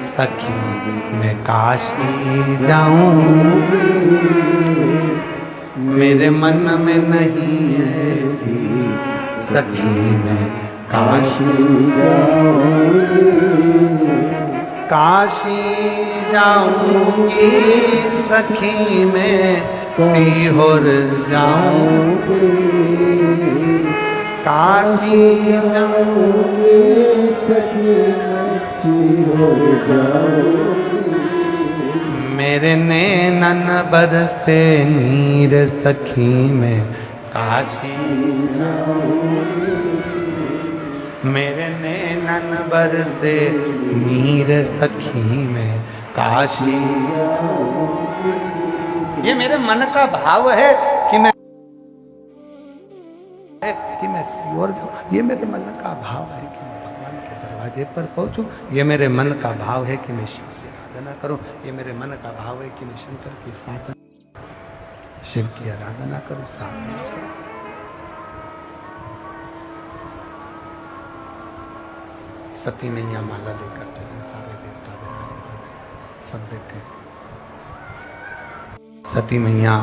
सखी मैं काशी जाऊंगी, मेरे मन में नहीं है सखी मैं काशी जाऊंगी, काशी जाऊंगी सखी मैं सीहोर जाऊंगी, काशी जाऊंगी सखी मैं सीहोर जाऊंगी। मेरे नैनन बरसे नीर सखी मैं काशी जाऊंगी, मेरे नैनन बरसे नीर सखी में काशी। ये मेरे मन का भाव है कि मैं सियोर जाऊं। ये मेरे मन का भाव है कि मैं भगवान के दरवाजे पर पहुंचूं। ये मेरे मन का भाव है कि मैं शिव की आराधना करूं। ये मेरे मन का भाव है कि मैं शंकर के साथ शिव की आराधना करूं, साधना करूं। सती मैया माला लेकर चली, सारे देवता विराजमान, सब देखे। सती मैया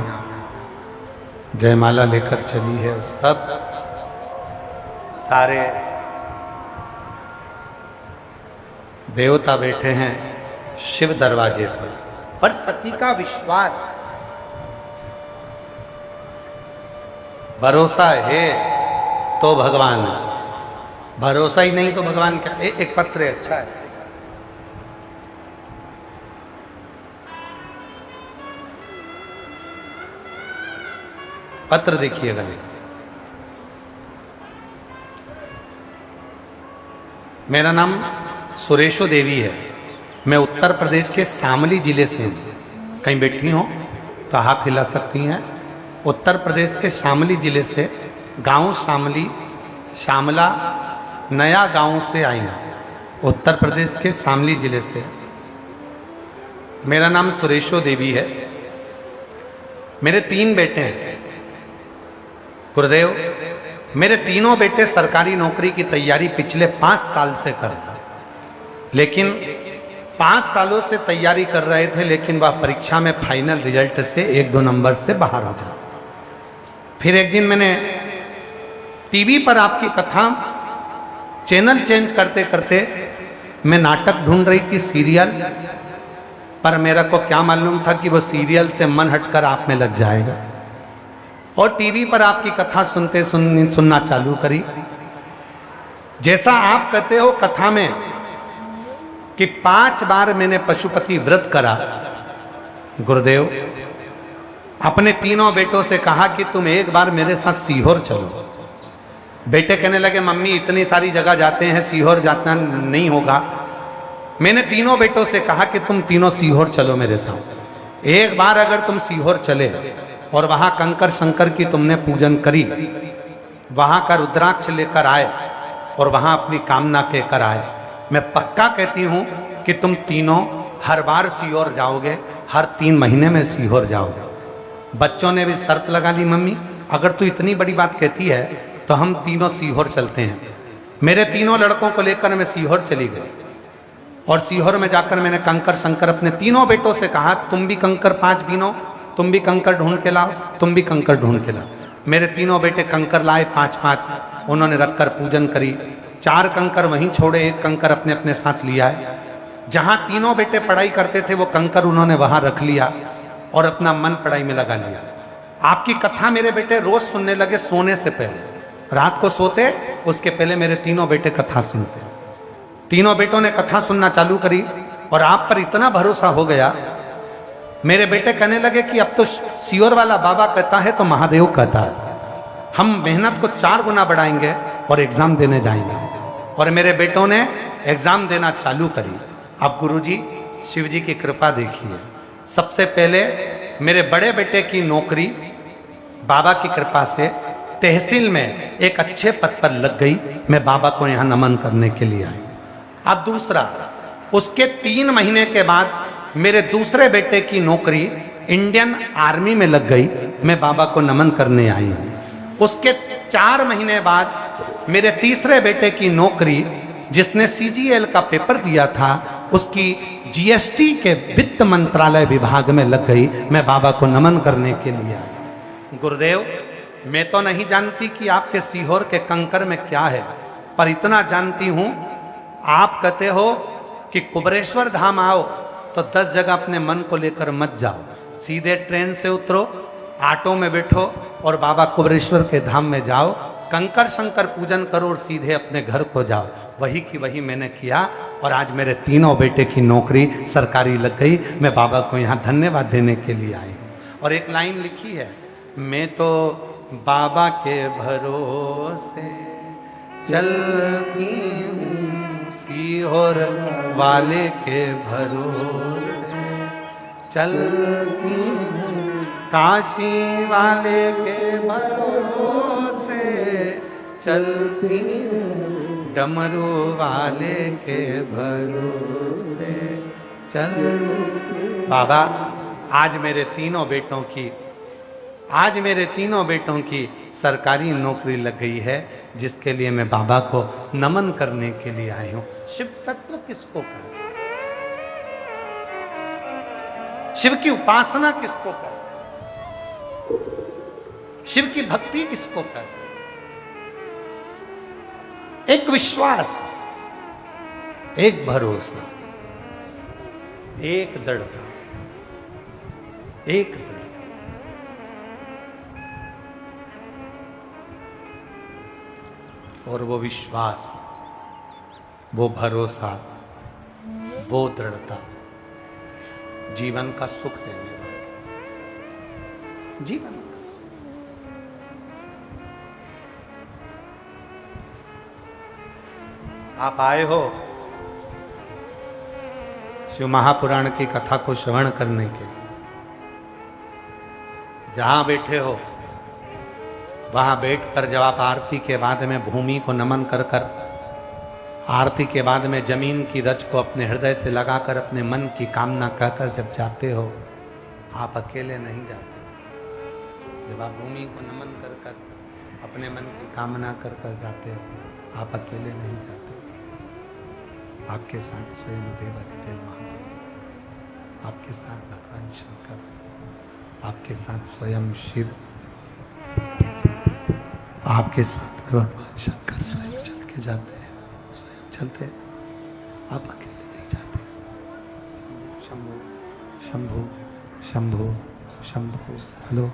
जयमाला लेकर चली है, सब सारे देवता बैठे हैं शिव दरवाजे पर सती का विश्वास, भरोसा है तो भगवान है, भरोसा ही नहीं तो भगवान क्या। एक पत्र है, अच्छा है। पत्र देखिएगा। मेरा नाम सुरेशो देवी है। मैं उत्तर प्रदेश के शामली जिले से हूँ। कहीं बैठी हो तो हाथ हिला सकती हैं। उत्तर प्रदेश के शामली जिले से, गांव शामली, शामला नया गांव से आई हूँ। उत्तर प्रदेश के शामली जिले से। मेरा नाम सुरेशो देवी है। मेरे 3 बेटे हैं। गुरुदेव, मेरे तीनों बेटे सरकारी नौकरी की तैयारी पिछले 5 साल से कर रहे हैं, लेकिन 5 सालों से तैयारी कर रहे थे, लेकिन वह परीक्षा में फाइनल रिजल्ट से 1-2 नंबर से बाहर हो जाते। फिर एक दिन मैंने टीवी पर आपकी कथा, चैनल चेंज करते करते मैं नाटक ढूंढ रही थी, सीरियल, पर मेरा को क्या मालूम था कि वो सीरियल से मन हटकर आप में लग जाएगा। और टीवी पर आपकी कथा सुनना चालू करी। जैसा आप कहते हो कथा में कि 5 बार मैंने पशुपति व्रत करा। गुरुदेव, अपने तीनों बेटों से कहा कि तुम एक बार मेरे साथ सीहोर चलो। बेटे कहने लगे, मम्मी इतनी सारी जगह जाते हैं, सीहोर जाना नहीं होगा। मैंने तीनों बेटों से कहा कि तुम तीनों सीहोर चलो मेरे साथ। एक बार अगर तुम सीहोर चले और वहां कंकर शंकर की तुमने पूजन करी, वहां का रुद्राक्ष लेकर आए और वहां अपनी कामना कहकर आए, मैं पक्का कहती हूं कि तुम तीनों हर बार सीहोर जाओगे, हर 3 महीने में सीहोर जाओगे। बच्चों ने भी शर्त लगा ली, मम्मी अगर तू इतनी बड़ी बात कहती है तो हम तीनों सीहोर चलते हैं। मेरे तीनों लड़कों को लेकर मैं सीहोर चली गई और सीहोर में जाकर मैंने कंकर शंकर अपने तीनों बेटों से कहा, तुम भी कंकर 5 बीनो, तुम भी कंकर ढूंढ के लाओ, तुम भी कंकर ढूंढ के लाओ। मेरे तीनों बेटे कंकर लाए 5-5, उन्होंने रखकर पूजन करी। 4 कंकर वहीं छोड़े, 1 कंकर अपने अपने साथ लिया है। जहां तीनों बेटे पढ़ाई करते थे वो कंकर उन्होंने वहां रख लिया और अपना मन पढ़ाई में लगा लिया। आपकी कथा मेरे बेटे रोज सुनने लगे सोने से पहले। रात को सोते उसके पहले मेरे तीनों बेटे कथा सुनते। तीनों बेटों ने कथा सुनना चालू करी और आप पर इतना भरोसा हो गया, मेरे बेटे कहने लगे कि अब तो सीहोर वाला बाबा कहता है तो महादेव कहता है, हम मेहनत को 4 गुना बढ़ाएंगे और एग्जाम देने जाएंगे। और मेरे बेटों ने एग्जाम देना चालू करी। अब गुरुजी शिव जी की कृपा देखिए। सबसे पहले मेरे बड़े बेटे की नौकरी बाबा की कृपा से तहसील में एक अच्छे पद पर लग गई। मैं बाबा को यहाँ नमन करने के लिए आई। अब दूसरा, उसके 3 महीने के बाद मेरे दूसरे बेटे की नौकरी इंडियन आर्मी में लग गई। मैं बाबा को नमन करने आई हूँ। उसके 4 महीने बाद मेरे तीसरे बेटे की नौकरी, जिसने CGL का पेपर दिया था, उसकी GST के वित्त मंत्रालय विभाग में लग गई। मैं बाबा को नमन करने के लिए आई। गुरुदेव, मैं तो नहीं जानती कि आपके सीहोर के कंकर में क्या है, पर इतना जानती हूं, आप कहते हो कि कुबरेश्वर धाम आओ तो 10 जगह अपने मन को लेकर मत जाओ, सीधे ट्रेन से उतरो, ऑटो में बैठो और बाबा कुबरेश्वर के धाम में जाओ, कंकर शंकर पूजन करो और सीधे अपने घर को जाओ। वही की वही मैंने किया और आज मेरे तीनों बेटे की नौकरी सरकारी लग गई। मैं बाबा को यहाँ धन्यवाद देने के लिए आई हूँ। और एक लाइन लिखी है, मैं तो बाबा के भरोसे चलती हूँ सीहोर वाले के भरोसे, चलती हूँ काशी वाले के भरोसे, चलती हूँ डमरू वाले के भरोसे चल। बाबा आज मेरे तीनों बेटों की सरकारी नौकरी लग गई है, जिसके लिए मैं बाबा को नमन करने के लिए आई हूं। शिव तत्व किसको कहते हैं? शिव की उपासना किसको कहते हैं? शिव की भक्ति किसको कहते हैं? एक विश्वास, एक भरोसा, एक दृढ़ता, एक दृढ़ता। और वो विश्वास, वो भरोसा, वो दृढ़ता जीवन का सुख देने वाली जीवन। आप आए हो शिव महापुराण की कथा को श्रवण करने के लिए। जहां बैठे हो वहां बैठकर जब आप आरती के बाद में भूमि को नमन कर कर, आरती के बाद में जमीन की रज को अपने हृदय से लगाकर अपने मन की कामना कहकर जब जाते हो, आप अकेले नहीं जाते। जब आप भूमि को नमन कर कर अपने मन की कामना कर कर जाते हो, आप अकेले नहीं जाते। आपके साथ स्वयं देवाधिदेव महादेव, आपके साथ भगवान शंकर, आपके साथ स्वयं शिव, आपके साथ भगवान शंकर स्वयं चल के जाते हैं, स्वयं चलते हैं, आप अकेले नहीं जाते। शंभु शंभु शंभु शंभु, हेलो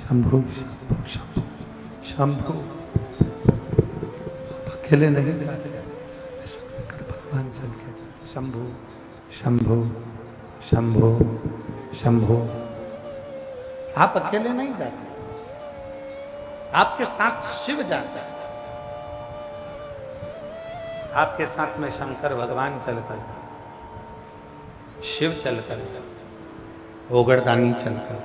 शंभु शंभु शंभु शंभु, आप अकेले नहीं जाते, भगवान चल के शंभु शंभु शंभु शंभु। आप अकेले नहीं जाते, आपके साथ शिव जाता है, आपके साथ में शंकर भगवान चलकर, शिव चलकर, ओगरदानी चलकर।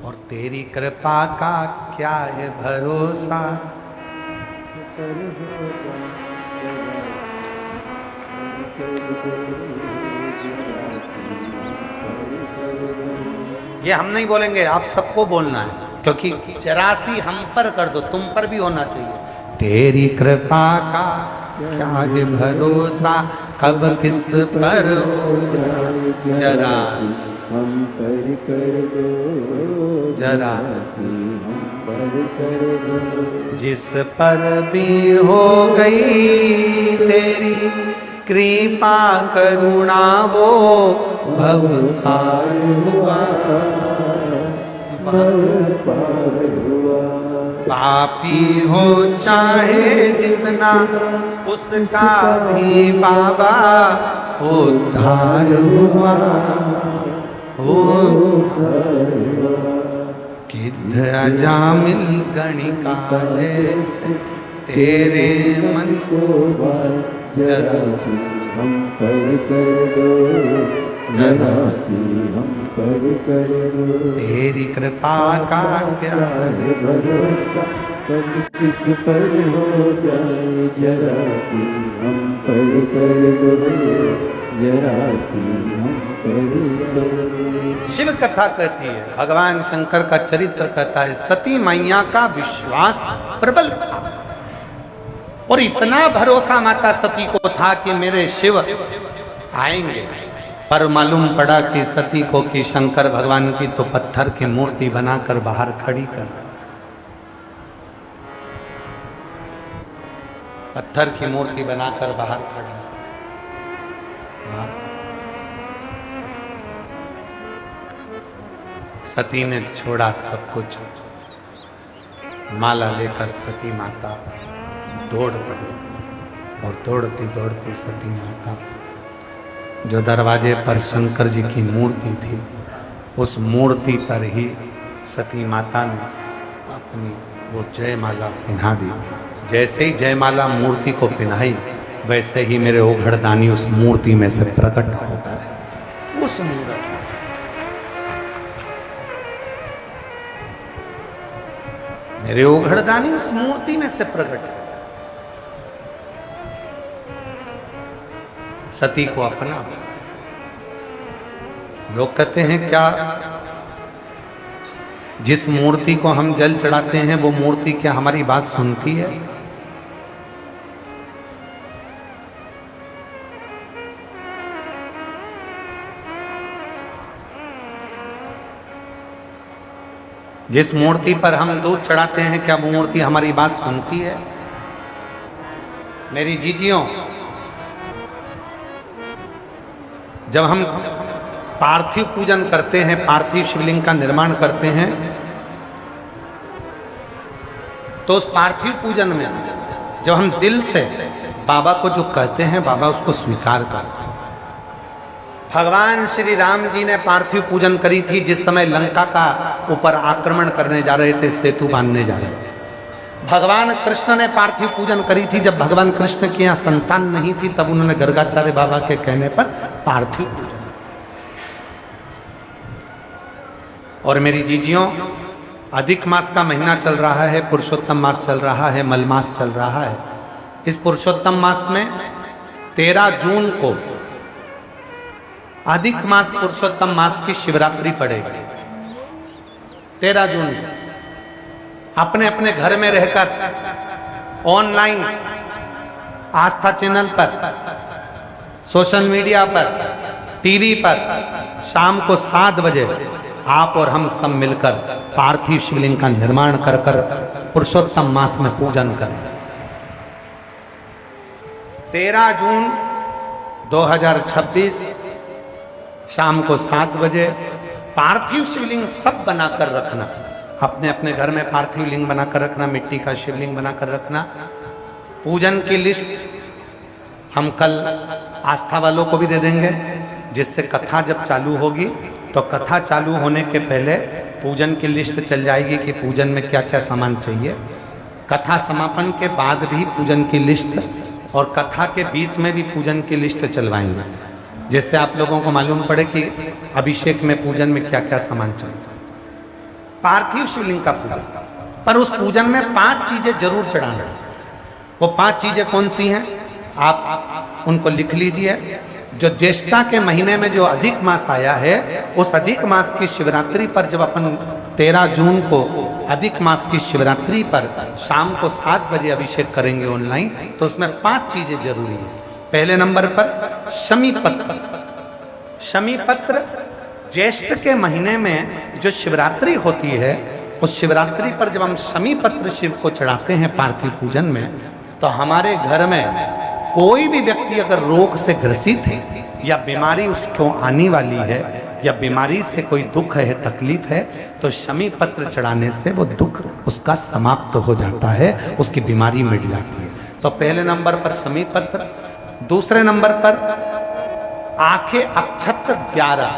और तेरी कृपा का क्या है भरोसा, ये हम नहीं बोलेंगे, आप सबको बोलना है, क्योंकि 84 हम पर कर दो, तुम पर भी होना चाहिए। तेरी कृपा का क्या है भरोसा, कब किस पर हो जरा हम पर कर दो, जरा हम पर कर दो। जिस पर भी हो गई तेरी कृपा करुणा, वो भव पार हुआ, भव पार हुआ। पापी हो चाहे जितना, उसका भी बाबा उद्धार हुआ, किध अजामिल गणिका जैसे तेरे मन को जरा सी हम पर कर दो, जरा सी हम पर कर दो। तेरी कृपा का क्या है भरोसा, कब किस पर हो जाए, जरा सी हम पर कर दो, जरा सी हम पर कर दो। शिव कथा कहती है, भगवान शंकर का चरित्र कहता है, सती मैया का विश्वास प्रबल था और इतना भरोसा माता सती को था कि मेरे शिव आएंगे। पर मालूम पड़ा कि सती को कि शंकर भगवान की तो पत्थर की मूर्ति बनाकर बाहर खड़ी कर, पत्थर की मूर्ति बनाकर बाहर खड़ी। सती ने छोड़ा सब कुछ, माला लेकर सती माता दौड़ पड़ी और दौड़ती दौड़ती सती माता जो दरवाजे पर शंकर जी की मूर्ति थी, उस मूर्ति पर ही सती माता ने अपनी वो जयमाला पिन्हा दी। जैसे ही जयमाला मूर्ति को पिन्हाई वैसे ही मेरे ओघड़दानी उस मूर्ति में से प्रकट होता है। उस मूर्ति मेरे ओघड़दानी उस मूर्ति में से प्रकट। सती को अपना बना। लोग कहते हैं क्या जिस मूर्ति को हम जल चढ़ाते हैं वो मूर्ति क्या हमारी बात सुनती है? जिस मूर्ति पर हम दूध चढ़ाते हैं क्या वो मूर्ति हमारी बात सुनती है? मेरी जीजियों, जब हम पार्थिव पूजन करते हैं, पार्थिव शिवलिंग का निर्माण करते हैं, तो उस पार्थिव पूजन में जब हम दिल से बाबा को जो कहते हैं बाबा उसको स्वीकार करते हैं। भगवान श्री राम जी ने पार्थिव पूजन करी थी जिस समय लंका का ऊपर आक्रमण करने जा रहे थे, सेतु बांधने जा रहे थे। भगवान कृष्ण ने पार्थिव पूजन करी थी जब भगवान कृष्ण की यहाँ संतान नहीं थी, तब उन्होंने गर्गाचार्य बाबा के कहने पर पार्थिव पूजन। और मेरी जीजियों, अधिक मास का महीना चल रहा है, पुरुषोत्तम मास चल रहा है, मल मास चल रहा है। इस पुरुषोत्तम मास में 13 जून को अधिक मास पुरुषोत्तम मास की शिवरात्रि पड़ेगी। 13 जून अपने अपने घर में रहकर ऑनलाइन आस्था चैनल पर, सोशल मीडिया पर, टीवी पर शाम को 7 बजे आप और हम सब मिलकर पार्थिव शिवलिंग का निर्माण कर कर पुरुषोत्तम मास में पूजन करें। 13 जून 2026 शाम को 7 बजे पार्थिव शिवलिंग सब बनाकर रखना। अपने अपने घर में पार्थिव लिंग बनाकर रखना, मिट्टी का शिवलिंग बनाकर रखना। पूजन की लिस्ट हम कल आस्था वालों को भी दे देंगे, जिससे कथा जब चालू होगी तो कथा चालू होने के पहले पूजन की लिस्ट चल जाएगी कि पूजन में क्या क्या सामान चाहिए। कथा समापन के बाद भी पूजन की लिस्ट और कथा के बीच में भी पूजन की लिस्ट चलवाएंगे, जिससे आप लोगों को मालूम पड़े कि अभिषेक में पूजन में क्या क्या सामान चाहिए। पार्थिव शिवलिंग का पूजन, पर उस पूजन में 5 चीजें जरूर चढ़ाना। वो 5 चीजें कौन सी हैं आप उनको लिख लीजिए। जो ज्येष्ठा के महीने में जो अधिक मास आया है, उस अधिक मास की शिवरात्रि पर जब अपन 13 जून को अधिक मास की शिवरात्रि पर शाम को 7 बजे अभिषेक करेंगे ऑनलाइन, तो उसमें 5 चीजें जरूरी है। पहले नंबर पर शमी पत्र। शमी पत्र ज्येष्ठ के महीने में जो शिवरात्रि होती है, उस शिवरात्रि पर जब हम शमी पत्र शिव को चढ़ाते हैं पार्थिव पूजन में, तो हमारे घर में कोई भी व्यक्ति अगर रोग से ग्रसित है या बीमारी उसको आने वाली है या बीमारी से कोई दुख है, तकलीफ है, तो शमी पत्र चढ़ाने से वो दुख उसका समाप्त हो जाता है, उसकी बीमारी मिट जाती है। तो पहले नंबर पर शमी पत्र। दूसरे नंबर पर आंखें अक्षत 11।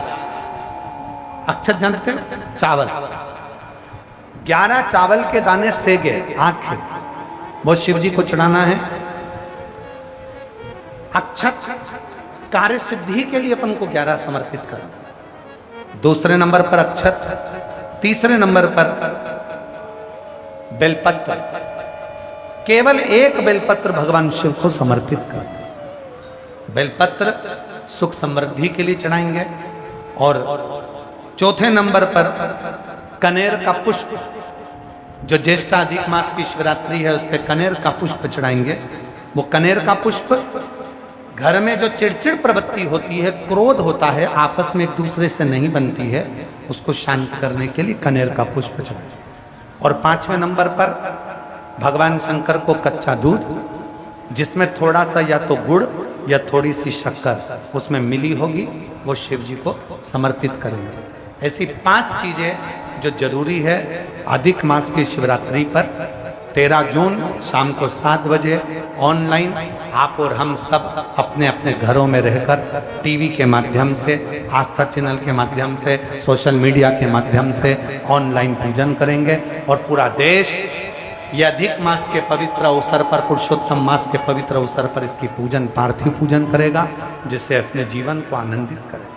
अक्षत जानते हैं? चावल। 11 चावल के दाने सेगे आंखें, वो शिव जी को चढ़ाना है। अक्षत कार्य सिद्धि के लिए अपन को 11 समर्पित करना। दूसरे नंबर पर अक्षत। तीसरे नंबर पर बेलपत्र। केवल 1 बेलपत्र भगवान शिव को समर्पित करना। बेलपत्र सुख समृद्धि के लिए चढ़ाएंगे। और चौथे नंबर पर कनेर का पुष्प, जो ज्येष्ठा अधिक मास की शिवरात्रि है उस पर कनेर का पुष्प चढ़ाएंगे। वो कनेर का पुष्प घर में जो चिड़चिड़ प्रवृत्ति होती है, क्रोध होता है, आपस में एक दूसरे से नहीं बनती है, उसको शांत करने के लिए कनेर का पुष्प चढ़ाएं। और 5वें नंबर पर भगवान शंकर को कच्चा दूध, जिसमें थोड़ा सा या तो गुड़ या थोड़ी सी शक्कर उसमें मिली होगी, वो शिव जी को समर्पित करेंगे। ऐसी 5 चीजें जो जरूरी है अधिक मास की शिवरात्रि पर 13 जून शाम को 7 बजे ऑनलाइन आप और हम सब अपने अपने घरों में रहकर टीवी के माध्यम से, आस्था चैनल के माध्यम से, सोशल मीडिया के माध्यम से ऑनलाइन पूजन करेंगे। और पूरा देश ये अधिक मास के पवित्र अवसर पर, पुरुषोत्तम मास के पवित्र अवसर पर इसकी पूजन, पार्थिव पूजन करेगा, जिससे अपने जीवन को आनंदित करेगा।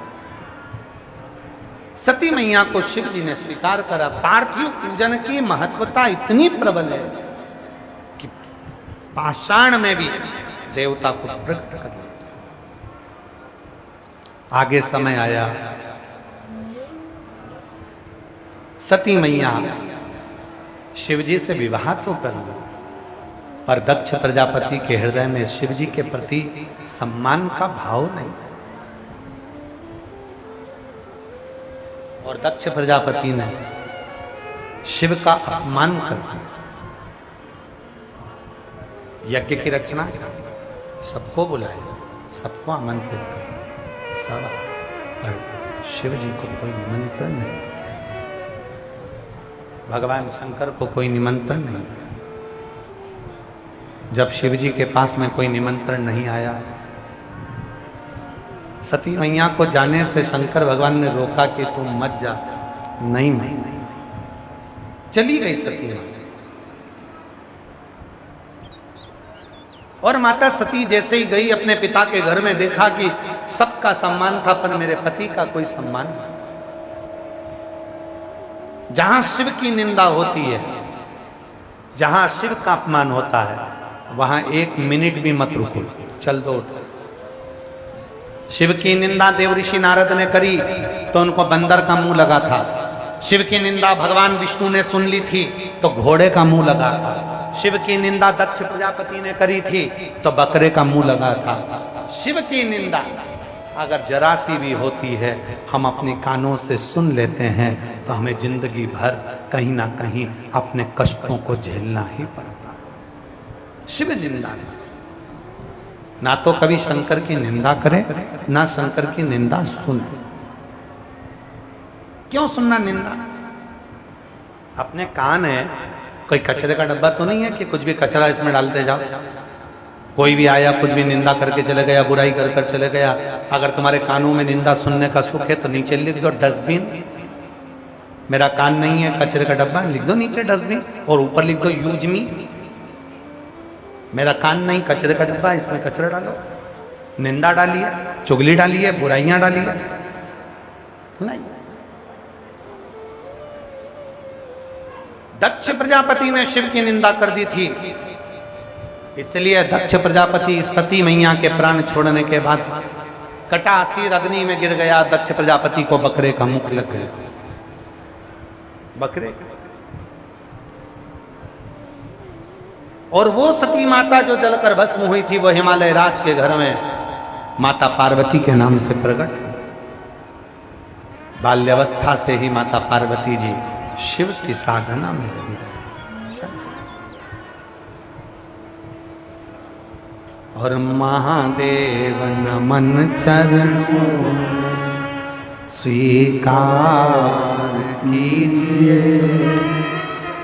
सती मैया को शिव जी ने स्वीकार करा। पार्थिव पूजन की महत्वता इतनी प्रबल है कि पाषाण में भी देवता को प्रकट कर दिया। आगे समय आया, सती मैया शिव जी से विवाह तो कर ली, पर दक्ष प्रजापति के हृदय में शिव जी के प्रति सम्मान का भाव नहीं, और दक्ष प्रजापति ने शिव का अपमान कर दिया। यज्ञ की रचना, सबको बुलाया, सबको आमंत्रित कर, सब, पर शिव जी को कोई निमंत्रण नहीं दिया। भगवान शंकर को कोई निमंत्रण नहीं दिया। जब शिव जी के पास में कोई निमंत्रण नहीं आया, सती मैया को जाने से शंकर भगवान ने रोका कि तुम मत जा। नहीं, चली गई सती मैया। और माता सती जैसे ही गई अपने पिता के घर में, देखा कि सबका सम्मान था पर मेरे पति का कोई सम्मान नहीं। जहां शिव की निंदा होती है, जहां शिव का अपमान होता है, वहां एक मिनट भी मत रुको, चल दो। शिव की निंदा देव ऋषि नारद ने करी तो उनको बंदर का मुंह लगा था। शिव की निंदा भगवान विष्णु ने सुन ली थी तो घोड़े का मुंह लगा था। शिव की निंदा दक्ष प्रजापति ने करी थी तो बकरे का मुंह लगा था। शिव की निंदा अगर जरा सी भी होती है, हम अपने कानों से सुन लेते हैं तो हमें जिंदगी भर कहीं ना कहीं अपने कष्टों को झेलना ही पड़ता है। शिव निंदा ना तो कभी शंकर की निंदा करे, ना शंकर की निंदा सुने। क्यों सुनना निंदा? अपने कान है, कोई कचरे का डब्बा तो नहीं है कि कुछ भी कचरा इसमें डालते जाओ। कोई भी आया कुछ भी निंदा करके चले गया, बुराई कर कर चले गया। अगर तुम्हारे कानों में निंदा सुनने का सुख है तो नीचे लिख दो डस्टबिन। मेरा कान नहीं है कचरे का डब्बा, लिख दो नीचे डस्टबिन, और ऊपर लिख दो यूज मी। मेरा कान नहीं कचरे का डब्बा, इसमें कचरा डालो। निंदा डालिए, चुगली डालिए, बुराइयां डालिए, नहीं। दक्ष प्रजापति ने शिव की निंदा कर दी थी, इसलिए दक्ष प्रजापति सती मैया के प्राण छोड़ने के बाद कटासीर अग्नि में गिर गया। दक्ष प्रजापति को बकरे का मुख लग गया। बकरे, और वो सती माता जो जलकर भस्म हुई थी, वो हिमालय राज के घर में माता पार्वती के नाम से प्रकट। बाल्यावस्था से ही माता पार्वती जी शिव की साधना में लगी रही। और महादेव नमन चरणों स्वीकार कीजिए,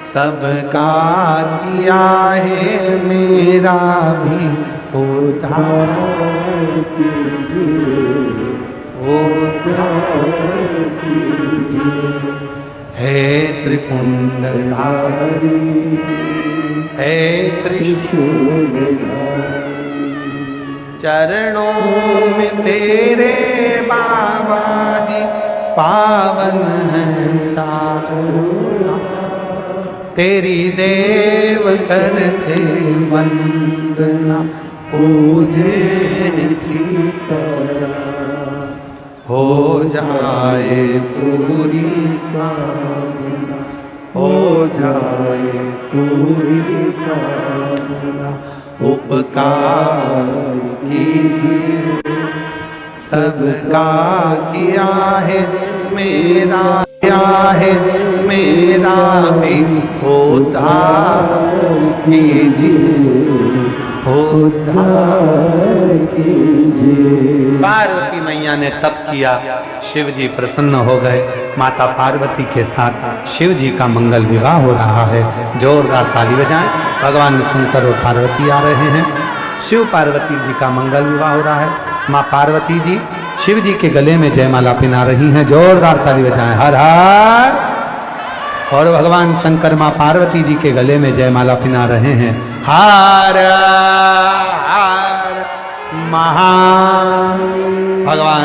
सबका किया है मेरा भी उद्धार कीजिए, उद्धार कीजिए। हे त्रिपुंडधारी, हे त्रिशूलधारी, चरणों में तेरे बाबा जी पावन हैं चारों। तेरी देव करते वंदना, पूजे सीताराम। हो जाए पूरी कामना, हो जाए पूरी कामना। उपकार कीजिए, सबका किया है मेरा, किया है मेरा भी उद्धार कीजिए, उद्धार कीजिए। पार्वती मैया ने तप किया, शिव जी प्रसन्न हो गए। माता पार्वती के साथ शिव जी का मंगल विवाह हो रहा है। जोरदार ताली बजाएं। भगवान शंकर और पार्वती आ रहे हैं। शिव पार्वती जी का मंगल विवाह हो रहा है। माँ पार्वती जी शिव जी के गले में जयमाला पहना रही हैं। जोरदार ताली बजाएं। हर हर और भगवान शंकर माँ पार्वती जी के गले में जयमाला पहना रहे हैं। हर हर महा भगवान